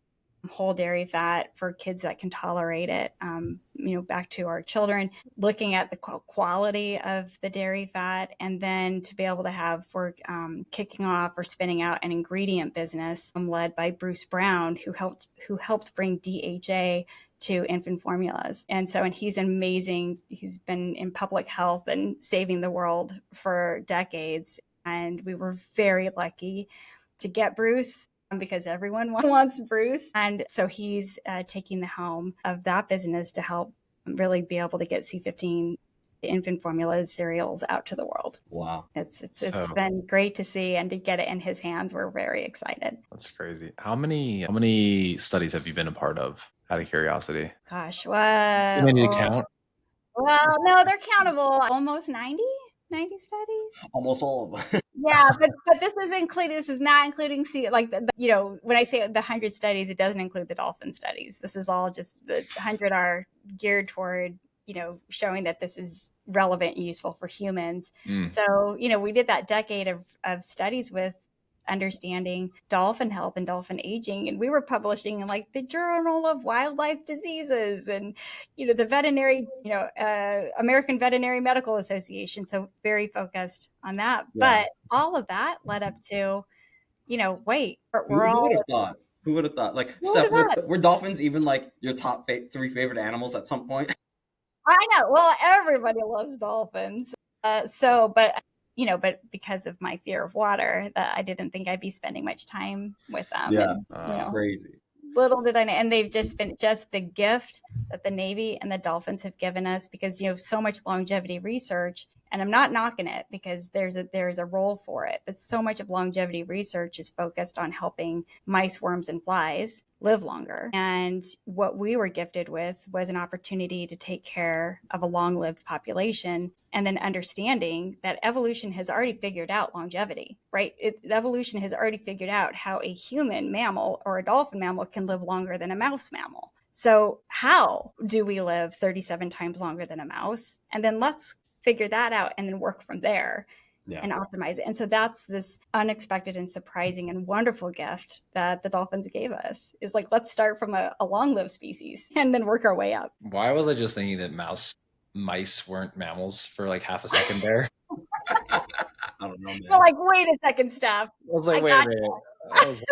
whole dairy fat for kids that can tolerate it, back to our children, looking at the quality of the dairy fat, and then to be able to have, for kicking off or spinning out an ingredient business led by Bruce Brown, who helped bring DHA to infant formulas. And he's amazing. He's been in public health and saving the world for decades. And we were very lucky to get Bruce, because everyone wants Bruce. And so he's taking the helm of that business to help really be able to get C15 infant formulas, cereals out to the world. Wow. It's been great to see, and to get it in his hands, we're very excited. That's crazy. How many studies have you been a part of, out of curiosity? Gosh, Too many to count? Well, no, they're countable. Almost 90. 90 studies. Almost all of them. Yeah, but this is not including when I say the 100 studies, it doesn't include the dolphin studies. This is all just the 100 are geared toward, showing that this is relevant and useful for humans. So, we did that decade of studies with understanding dolphin health and dolphin aging, and we were publishing in like the Journal of Wildlife Diseases and the veterinary, American Veterinary Medical Association. So very focused on that. Yeah. But all of that led up to, wait, Who we're would all have thought? Who would have thought? Like, who would Steph, have thought? were dolphins even like your top three favorite animals at some point? I know. Well, everybody loves dolphins. But because of my fear of water, that I didn't think I'd be spending much time with them. Yeah, And, crazy. little did I know, and they've just been just the gift that the Navy and the Dolphins have given us, because so much longevity research, and I'm not knocking it because there's a role for it, but so much of longevity research is focused on helping mice, worms, and flies live longer. And what we were gifted with was an opportunity to take care of a long-lived population, and then understanding that evolution has already figured out longevity, right? Evolution has already figured out how a human mammal or a dolphin mammal can live longer than a mouse mammal. So how do we live 37 times longer than a mouse? And then let's figure that out and then work from there. Yeah. And optimize it. And so that's this unexpected and surprising and wonderful gift that the dolphins gave us, is like, let's start from a long-lived species and then work our way up. Why was I just thinking that mice weren't mammals for like half a second there? I don't know, man. You're like, wait a second, Steph. I was like, wait a minute. I was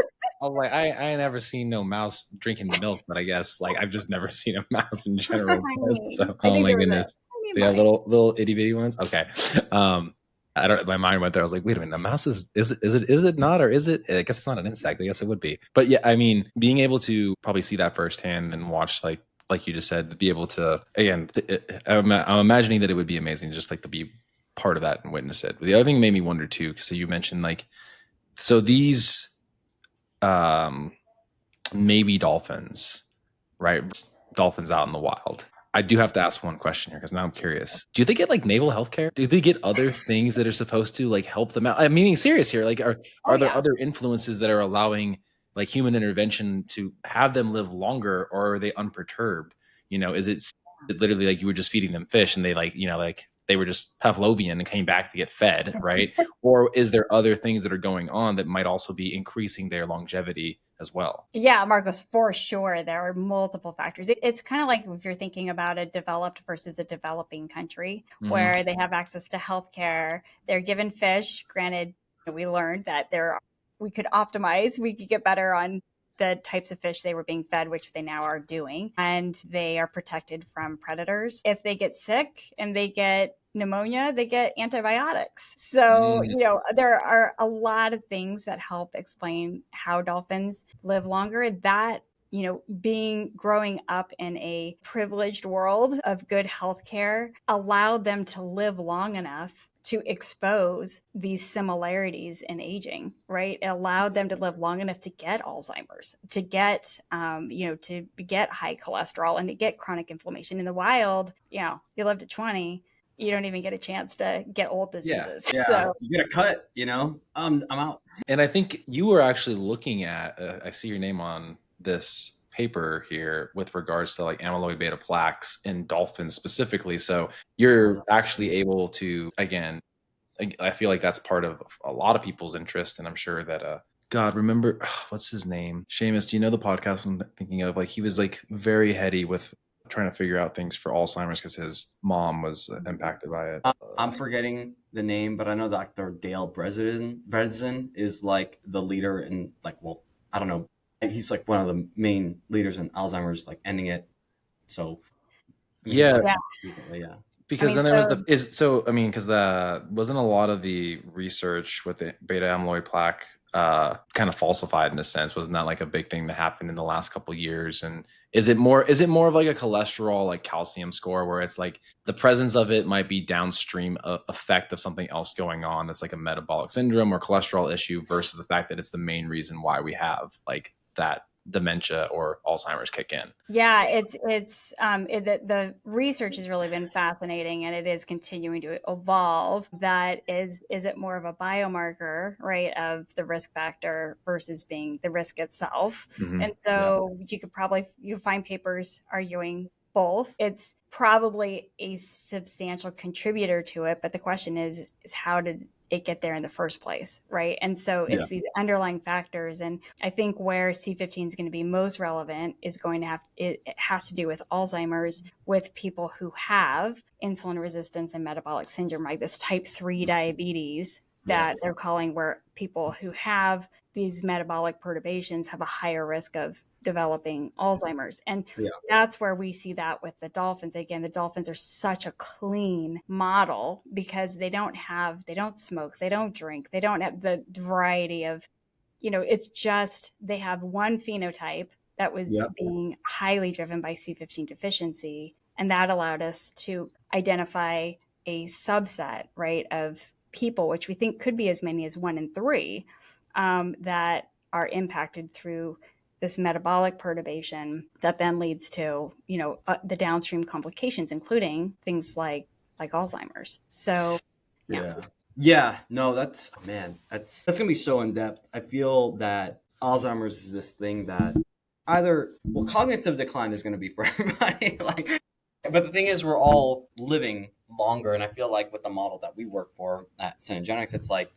like, I ain't never seen no mouse drinking the milk, but I guess like I've just never seen a mouse in general. So, oh my goodness, they got little itty bitty ones. Okay, I don't. My mind went there. I was like, wait a minute, the mouse is it not, or is it? I guess it's not an insect. I guess it would be. But yeah, I mean, being able to probably see that firsthand and watch like you just said, be able to, again, I'm imagining that it would be amazing just like to be part of that and witness it. But the other thing made me wonder too, because so you mentioned like, so these Navy dolphins, right? Dolphins out in the wild. I do have to ask one question here because now I'm curious. Do they get like naval health care? Do they get other things that are supposed to like help them out? I'm being serious here. Like, are there other influences that are allowing like human intervention to have them live longer, or are they unperturbed? Is it literally like you were just feeding them fish and they like, like they were just Pavlovian and came back to get fed, right? Or is there other things that are going on that might also be increasing their longevity as well? Yeah, Marcos, for sure. There are multiple factors. It's kind of like if you're thinking about a developed versus a developing country, where they have access to healthcare, they're given fish. Granted, we learned that we could optimize, we could get better on the types of fish they were being fed, which they now are doing, and they are protected from predators. If they get sick and they get pneumonia, they get antibiotics. So, there are a lot of things that help explain how dolphins live longer. That, growing up in a privileged world of good healthcare allowed them to live long enough to expose these similarities in aging, right? It allowed them to live long enough to get Alzheimer's, to get, to get high cholesterol and to get chronic inflammation. In the wild, you live to 20, you don't even get a chance to get old diseases. Yeah. So you get a cut, I'm out. And I think you were actually looking at, I see your name on this paper here with regards to like amyloid beta plaques in dolphins specifically. So you're actually able to, again, I feel like that's part of a lot of people's interest. And I'm sure that, God, remember, what's his name? Seamus, do you know the podcast I'm thinking of? Like he was like very heady with trying to figure out things for Alzheimer's because his mom was impacted by it. I'm forgetting the name, but I know Dr. Dale Bredesen is like the leader in like, well, I don't know. He's like one of the main leaders in Alzheimer's, like ending it. So yeah. Because then there was because wasn't a lot of the research with the beta amyloid plaque kind of falsified in a sense? Wasn't that like a big thing that happened in the last couple of years? And is it more of like a cholesterol, like calcium score, where it's like the presence of it might be downstream effect of something else going on that's like a metabolic syndrome or cholesterol issue versus the fact that it's the main reason why we have like that dementia or Alzheimer's kick in. Yeah, the research has really been fascinating, and it is continuing to evolve. That is it more of a biomarker, right, of the risk factor versus being the risk itself? Mm-hmm. And so you find papers arguing both. It's probably a substantial contributor to it, but the question is how did it get there in the first place, right? And so it's these underlying factors. And I think where C15 is going to be most relevant is it has to do with Alzheimer's, with people who have insulin resistance and metabolic syndrome, like this type 3 diabetes that they're calling, where people who have these metabolic perturbations have a higher risk of developing Alzheimer's. And that's where we see that with the dolphins. Again, the dolphins are such a clean model because they don't smoke, they don't drink, they don't have the variety of, it's just they have one phenotype that was being highly driven by C15 deficiency. And that allowed us to identify a subset, right, of people, which we think could be as many as 1 in 3, that are impacted through this metabolic perturbation that then leads to, the downstream complications, including things like Alzheimer's. So, No, that's gonna be so in depth. I feel that Alzheimer's is this thing that cognitive decline is gonna be for everybody. But the thing is, we're all living longer, and I feel like with the model that we work for at Synergenics, it's like,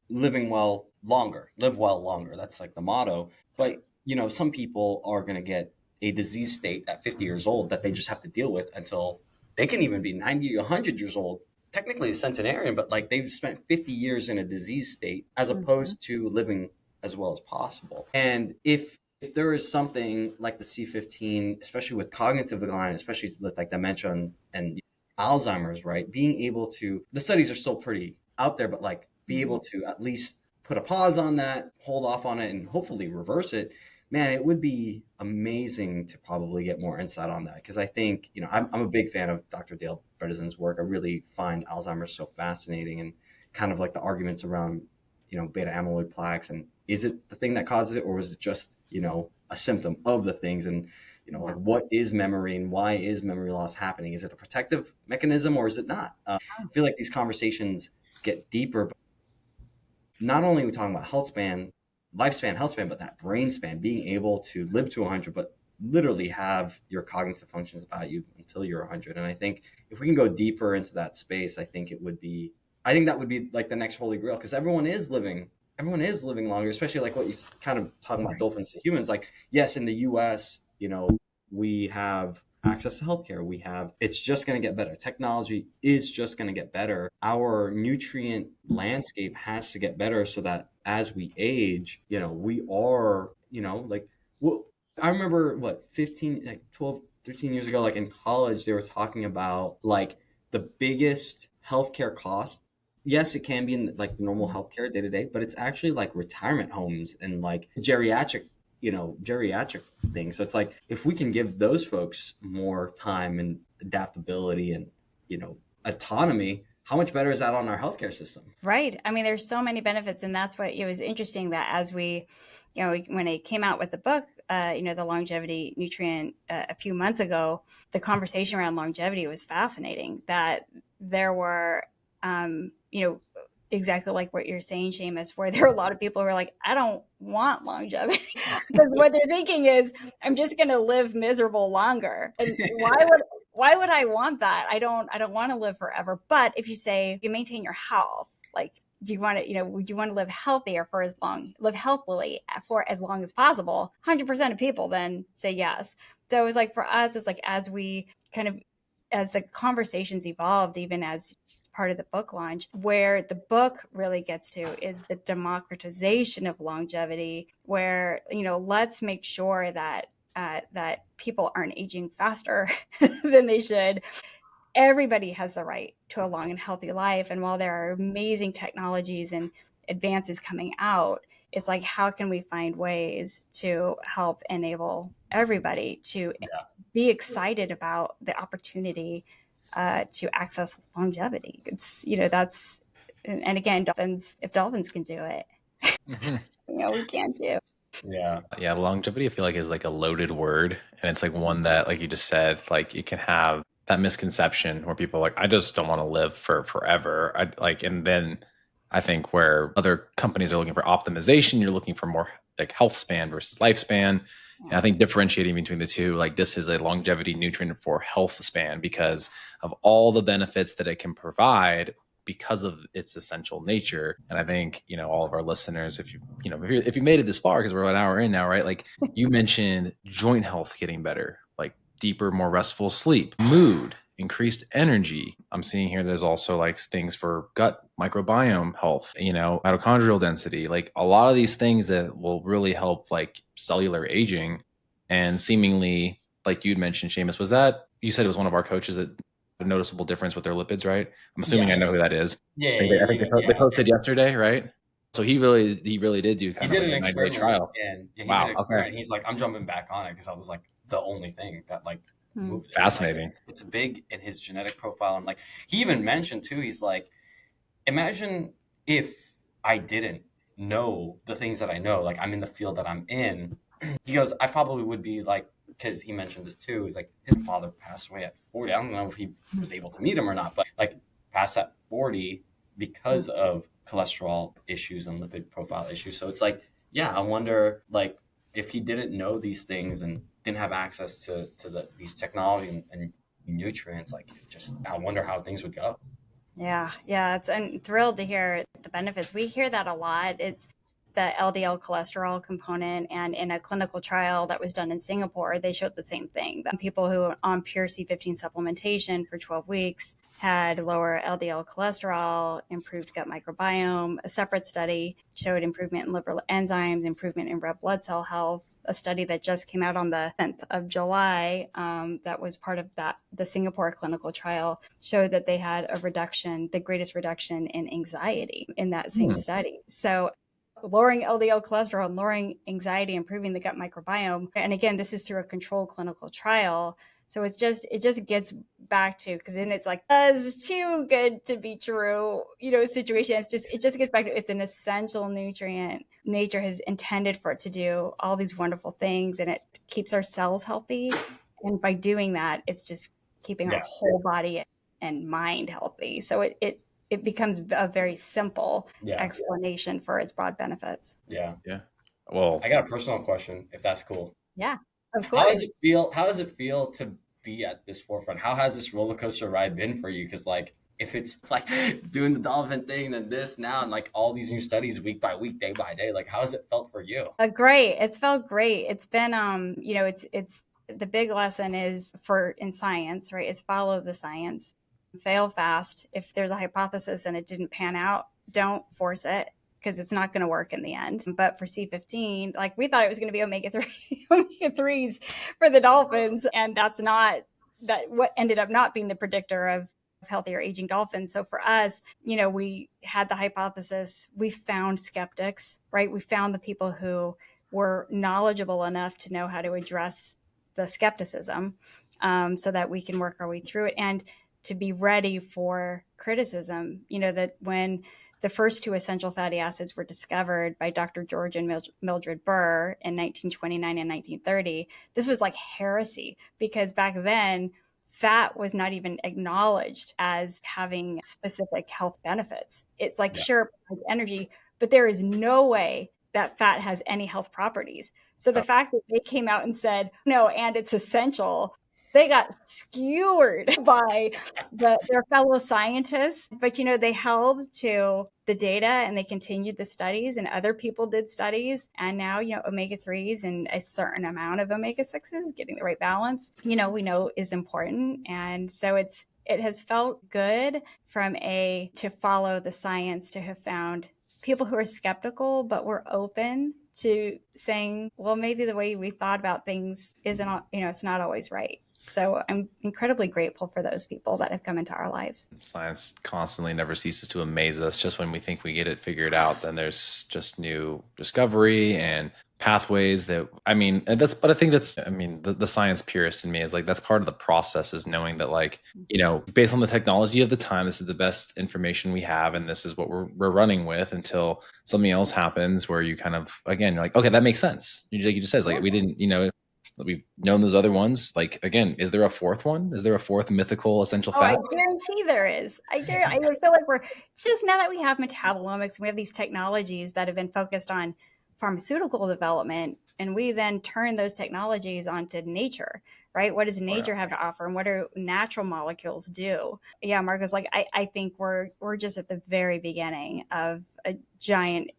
living well longer, live well longer. That's like the motto. But some people are going to get a disease state at 50 years old that they just have to deal with until they can even be 90 or 100 years old. Technically a centenarian, but like they've spent 50 years in a disease state as opposed to living as well as possible. And if there is something like the C15, especially with cognitive decline, especially with like dementia and Alzheimer's, right? Being able to, the studies are still pretty out there, but like be able to at least put a pause on that, hold off on it, and hopefully reverse it. Man, it would be amazing to probably get more insight on that. Because I think, I'm a big fan of Dr. Dale Bredesen's work. I really find Alzheimer's so fascinating, and kind of like the arguments around, beta amyloid plaques, and is it the thing that causes it, or is it just, a symptom of the things? And, like what is memory and why is memory loss happening? Is it a protective mechanism or is it not? I feel like these conversations get deeper, but not only are we talking about lifespan, health span, but that brain span, being able to live to 100, but literally have your cognitive functions about you until you're 100. And I think if we can go deeper into that space, I think that would be like the next holy grail, because everyone is living longer, especially like what you kind of talking about dolphins to humans. Like, yes, in the US, we have access to healthcare. It's just going to get better. Technology is just going to get better. Our nutrient landscape has to get better so that as we age, we are, I remember 12, 13 years ago, like in college, they were talking about like the biggest healthcare cost. Yes, it can be in like normal healthcare day to day, but it's actually like retirement homes and like geriatric things. So it's like, if we can give those folks more time and adaptability and, autonomy, how much better is that on our healthcare system? Right. I mean, there's so many benefits. And that's what it was interesting that as we, when I came out with the book, the longevity nutrient a few months ago, the conversation around longevity was fascinating, that there were, exactly like what you're saying, Seamus, where there are a lot of people who are like, I don't want longevity, because what they're thinking is, I'm just going to live miserable longer. And why would I want that? I don't want to live forever. But if you say you maintain your health, like, do you want to, would you want to live healthily for as long as possible? 100% of people then say yes. So it was like, for us, it's like, as the conversations evolved, even as part of the book launch, where the book really gets to is the democratization of longevity, where, let's make sure that that people aren't aging faster than they should. Everybody has the right to a long and healthy life. And while there are amazing technologies and advances coming out, it's like, how can we find ways to help enable everybody to be excited about the opportunity to access longevity? It's, and again, if dolphins can do it, we can too. Yeah, longevity I feel like is like a loaded word, and it's like one that, like you just said, like you can have that misconception where people are like, I just don't want to live for forever. I like, and then I think where other companies are looking for optimization, you're looking for more like health span versus lifespan. And I think differentiating between the two, like this is a longevity nutrient for health span because of all the benefits that it can provide because of its essential nature. And I think, all of our listeners, if you made it this far, because we're about an hour in now, right? Like you mentioned joint health getting better, like deeper, more restful sleep, mood, increased energy. I'm seeing here there's also like things for gut microbiome health, mitochondrial density, like a lot of these things that will really help like cellular aging. And seemingly, like you'd mentioned, Seamus, was that you said it was one of our coaches that a noticeable difference with their lipids, right? I'm assuming I know who that is. They posted yesterday, right? So he really did do kind of like a 9-day trial. And he did Wow. an experiment. He's like, I'm jumping back on it because I was like the only thing that like moved it. Fascinating. Like, it's big in his genetic profile, and like he even mentioned too. He's like, imagine if I didn't know the things that I know. Like I'm in the field that I'm in. He goes, I probably would be like, because he mentioned this too. He's like, his father passed away at 40. I don't know if he was able to meet him or not, but like passed at 40 because of cholesterol issues and lipid profile issues. So it's like, yeah, I wonder like if he didn't know these things and didn't have access to these technology and nutrients, like just I wonder how things would go. Yeah, I'm thrilled to hear the benefits. We hear that a lot. It's the LDL cholesterol component, and in a clinical trial that was done in Singapore, they showed the same thing. The people who were on pure C15 supplementation for 12 weeks had lower LDL cholesterol, improved gut microbiome. A separate study showed improvement in liver enzymes, improvement in red blood cell health. A study that just came out on the 10th of July that was part of the Singapore clinical trial showed that they had the greatest reduction in anxiety in that same study. So lowering LDL cholesterol and lowering anxiety, improving the gut microbiome. And again, this is through a controlled clinical trial. So it just gets back to, because then it's like, it's too good to be true, situation. It just gets back to, it's an essential nutrient. Nature has intended for it to do all these wonderful things, and it keeps our cells healthy. And by doing that, it's just keeping our whole body and mind healthy. So it becomes a very simple explanation for its broad benefits. Yeah. Well, I got a personal question, if that's cool. Yeah, of course. How does it feel to be at this forefront? How has this roller coaster ride been for you? Because like, if it's like doing the dolphin thing and this now and like all these new studies week by week, day by day, like how has it felt for you? Great. It's felt great. It's been, it's the big lesson is in science, right? Is follow the science, fail fast. If there's a hypothesis and it didn't pan out, don't force it, because it's not going to work in the end. But for C15, like we thought it was going to be omega-3s for the dolphins, and that's not what ended up not being the predictor of healthier aging dolphins. So for us, we had the hypothesis, we found skeptics, right? We found the people who were knowledgeable enough to know how to address the skepticism, so that we can work our way through it and to be ready for criticism. That when the first two essential fatty acids were discovered by Dr. George and Mildred Burr in 1929 and 1930, this was like heresy, because back then fat was not even acknowledged as having specific health benefits. It's like, sure, energy, but there is no way that fat has any health properties. So the fact that they came out and said, no, and it's essential, they got skewered by their fellow scientists. But, they held to the data and they continued the studies, and other people did studies. And now, omega-3s and a certain amount of omega-6s, getting the right balance, we know is important. And so it has felt good to follow the science, to have found people who are skeptical, but were open to saying, well, maybe the way we thought about things isn't, it's not always right. So I'm incredibly grateful for those people that have come into our lives. Science constantly never ceases to amaze us. Just when we think we get it figured out, then there's just new discovery and pathways that, I mean, but I think that's, I mean, the science purist in me is like, that's part of the process, is knowing that, like, you know, based on the technology of the time, this is the best information we have, and this is what we're running with until something else happens where you kind of, again, you're like, okay, that makes sense. Like you just said, like, we didn't, you know, we've known those other ones. Like, again, is there a fourth one? Is there a fourth mythical essential fat? I guarantee there is. I feel like we're just, now that we have metabolomics and we have these technologies that have been focused on pharmaceutical development, and we then turn those technologies onto nature, right? What does nature have to offer, and what do natural molecules do? Yeah, Marcos, like I think we're just at the very beginning of a giant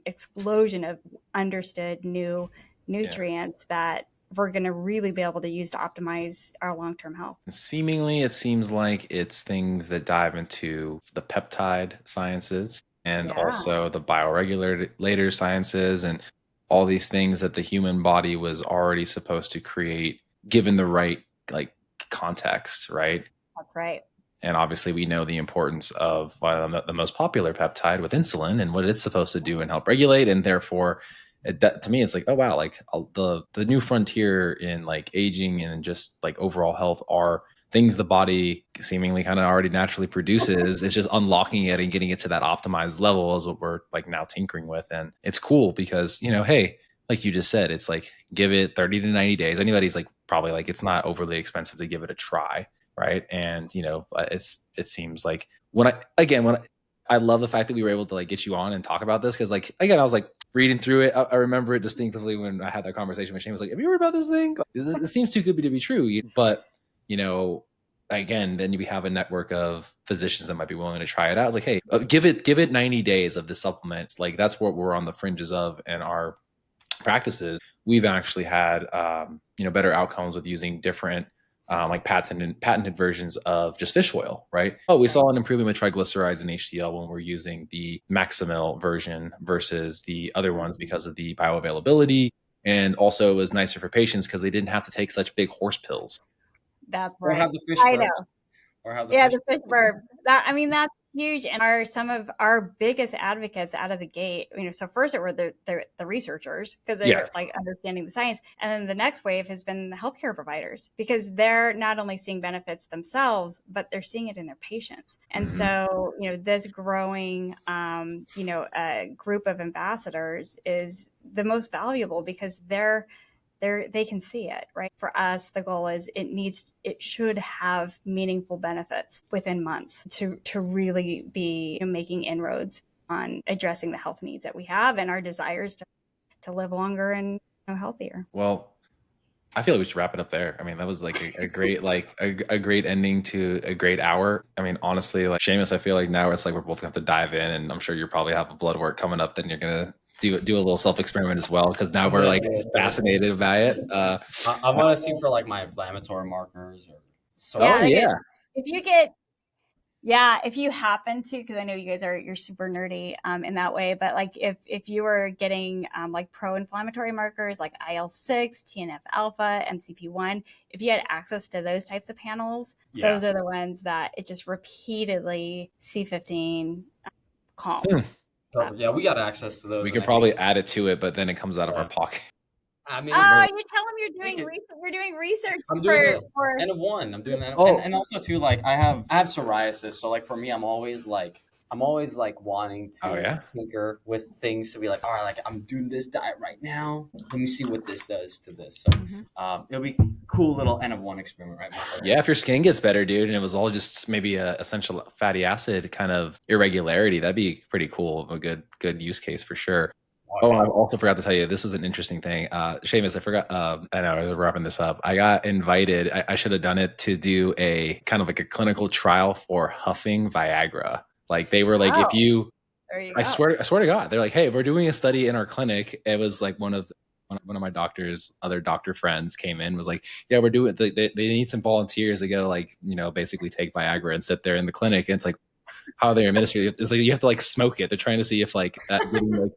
explosion of understood new nutrients that we're going to really be able to use to optimize our long-term health. Seemingly, it seems like it's things that dive into the peptide sciences and also the bioregulator sciences, and all these things that the human body was already supposed to create given the right, like, context, right? That's right. And obviously, we know the importance of the most popular peptide with insulin and what it's supposed to do and help regulate. And therefore, to me, it's like, oh, wow, like the new frontier in like aging and just like overall health are things the body seemingly kind of already naturally produces. It's just unlocking it and getting it to that optimized level is what we're like now tinkering with. And it's cool because, you know, hey, like you just said, it's like, give it 30 to 90 days. Anybody's like, probably like, it's not overly expensive to give it a try. Right. And, you know, it seems like I love the fact that we were able to like get you on and talk about this. Cause like, again, I was like reading through it. I remember it distinctively when I had that conversation with Shane. Was like, have you heard about this thing? Like, this seems too good to be true. But, you know, again, then we have a network of physicians that might be willing to try it out. I was like, hey, give it 90 days of the supplements. Like, that's what we're on the fringes of in our practices. We've actually had, you know, better outcomes with using different, like patented versions of just fish oil, right? Oh, we saw an improvement with triglycerides and HDL when we're using the Maximil version versus the other ones because of the bioavailability. And also it was nicer for patients because they didn't have to take such big horse pills. That's right. Or have the fish I burps. know. Or have the fish burp. That's huge, and are some of our biggest advocates out of the gate. You know, so first it were the researchers, because they're like understanding the science, and then the next wave has been the healthcare providers, because they're not only seeing benefits themselves, but they're seeing it in their patients. And so, you know, this growing, you know, group of ambassadors is the most valuable because they can see it, right? For us, the goal is it should have meaningful benefits within months to really be making inroads on addressing the health needs that we have and our desires to live longer and healthier. Well, I feel like we should wrap it up there. I mean, that was like a great, like a great ending to a great hour. I mean, honestly, like Seamus, I feel like now it's like we're both gonna have to dive in, and I'm sure you probably have a blood work coming up. Then you're gonna do a little self-experiment as well, because now we're like fascinated by it. I want to see for like my inflammatory markers or if you get if you happen to, because I know you guys you're super nerdy in that way, but like if you were getting like pro-inflammatory markers like IL-6, TNF alpha, MCP1, if you had access to those types of panels, those are the ones that it just repeatedly C15 calms. Perfect. Yeah, we got access to those. We could probably add it to it, but then it comes out of our pocket. I mean, you tell them you're doing research. We're doing research. I'm doing for N of 1. I'm doing that, and also too, like I have psoriasis, so like for me, I'm always like wanting to tinker with things to be like, all right, like I'm doing this diet right now. Let me see what this does to this. So it'll be a cool little N of 1 experiment, right? Yeah, if your skin gets better, dude, and it was all just maybe a essential fatty acid kind of irregularity, that'd be pretty cool. A good use case for sure. Oh, I also forgot to tell you, this was an interesting thing. Seamus, I forgot, I know I was wrapping this up. I got invited, I should have done it, to do a kind of like a clinical trial for huffing Viagra. Like they were like, if you, I swear to God, they're like, hey, we're doing a study in our clinic. It was like one of my doctor's other doctor friends came in, was like, yeah, we're doing, they need some volunteers to go, like, you know, basically take Viagra and sit there in the clinic. And it's like, how they administer it. It's like, you have to like smoke it. They're trying to see if like that getting like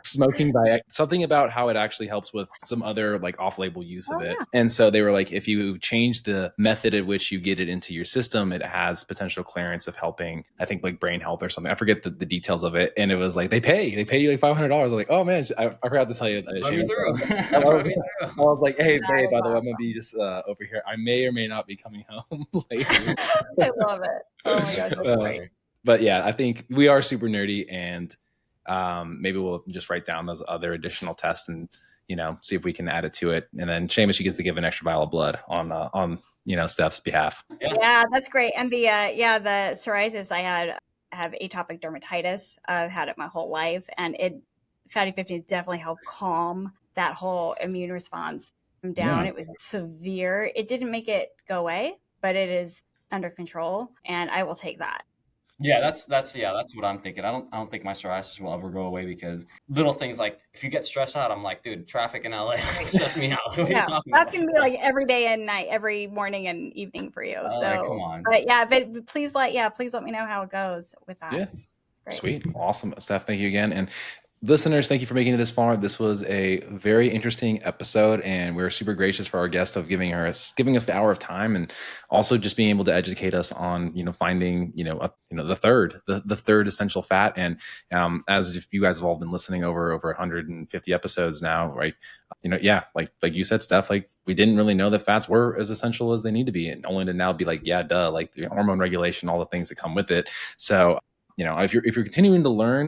smoking by something about how it actually helps with some other like off-label use of it. Yeah. And so they were like, if you change the method at which you get it into your system, it has potential clearance of helping, I think like brain health or something. I forget the details of it. And it was like, they pay you like $500. I was like, oh man, I forgot to tell you that. Run me through. I Run me I through. was like, hey, babe, by the way, I'm going to be just over here. I may or may not be coming home later. I love it. Oh my gosh, that's great. But yeah, I think we are super nerdy, and maybe we'll just write down those other additional tests and, you know, see if we can add it to it. And then Seamus, you get to give an extra vial of blood on you know, Steph's behalf. Yeah, that's great. And the the psoriasis, I have atopic dermatitis. I've had it my whole life, and Fatty 15 definitely helped calm that whole immune response down. Yeah. It was severe. It didn't make it go away, but it is under control, and I will take that. Yeah, that's what I'm thinking. I don't think my psoriasis will ever go away, because little things like if you get stressed out, I'm like, dude, traffic in LA stress me out. Yeah, that's gonna be like every day and night, every morning and evening for you. So come on. But yeah, but please let me know how it goes with that. Yeah. Great. Sweet. Awesome. Steph, thank you again. And listeners, thank you for making it this far. This was a very interesting episode, and we're super gracious for our guest of giving us the hour of time, and also just being able to educate us on, you know, finding, the third essential fat. And as if you guys have all been listening over 150 episodes now, right? Like you said, Steph, like we didn't really know that fats were as essential as they need to be, and only to now be like, yeah, duh, like the hormone regulation, all the things that come with it. So, if you're continuing to learn,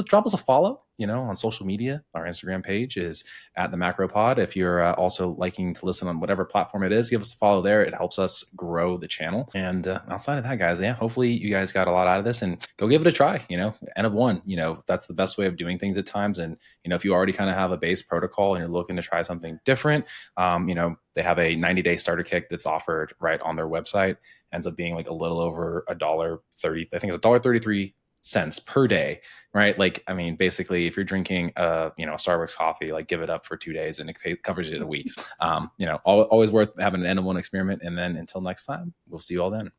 drop us a follow, on social media. Our Instagram page is @TheMacroPod. If you're also liking to listen on whatever platform it is, give us a follow there. It helps us grow the channel. And outside of that, guys, hopefully you guys got a lot out of this, and go give it a try. N of 1, that's the best way of doing things at times. And, if you already kind of have a base protocol and you're looking to try something different, they have a 90-day starter kit that's offered right on their website. Ends up being like a little over $1.30. I think it's $1.33 per day, right? Like, I mean, basically, if you're drinking a Starbucks coffee, like give it up for 2 days and it covers you the weeks. Always worth having an N of 1 experiment. And then until next time, we'll see you all then.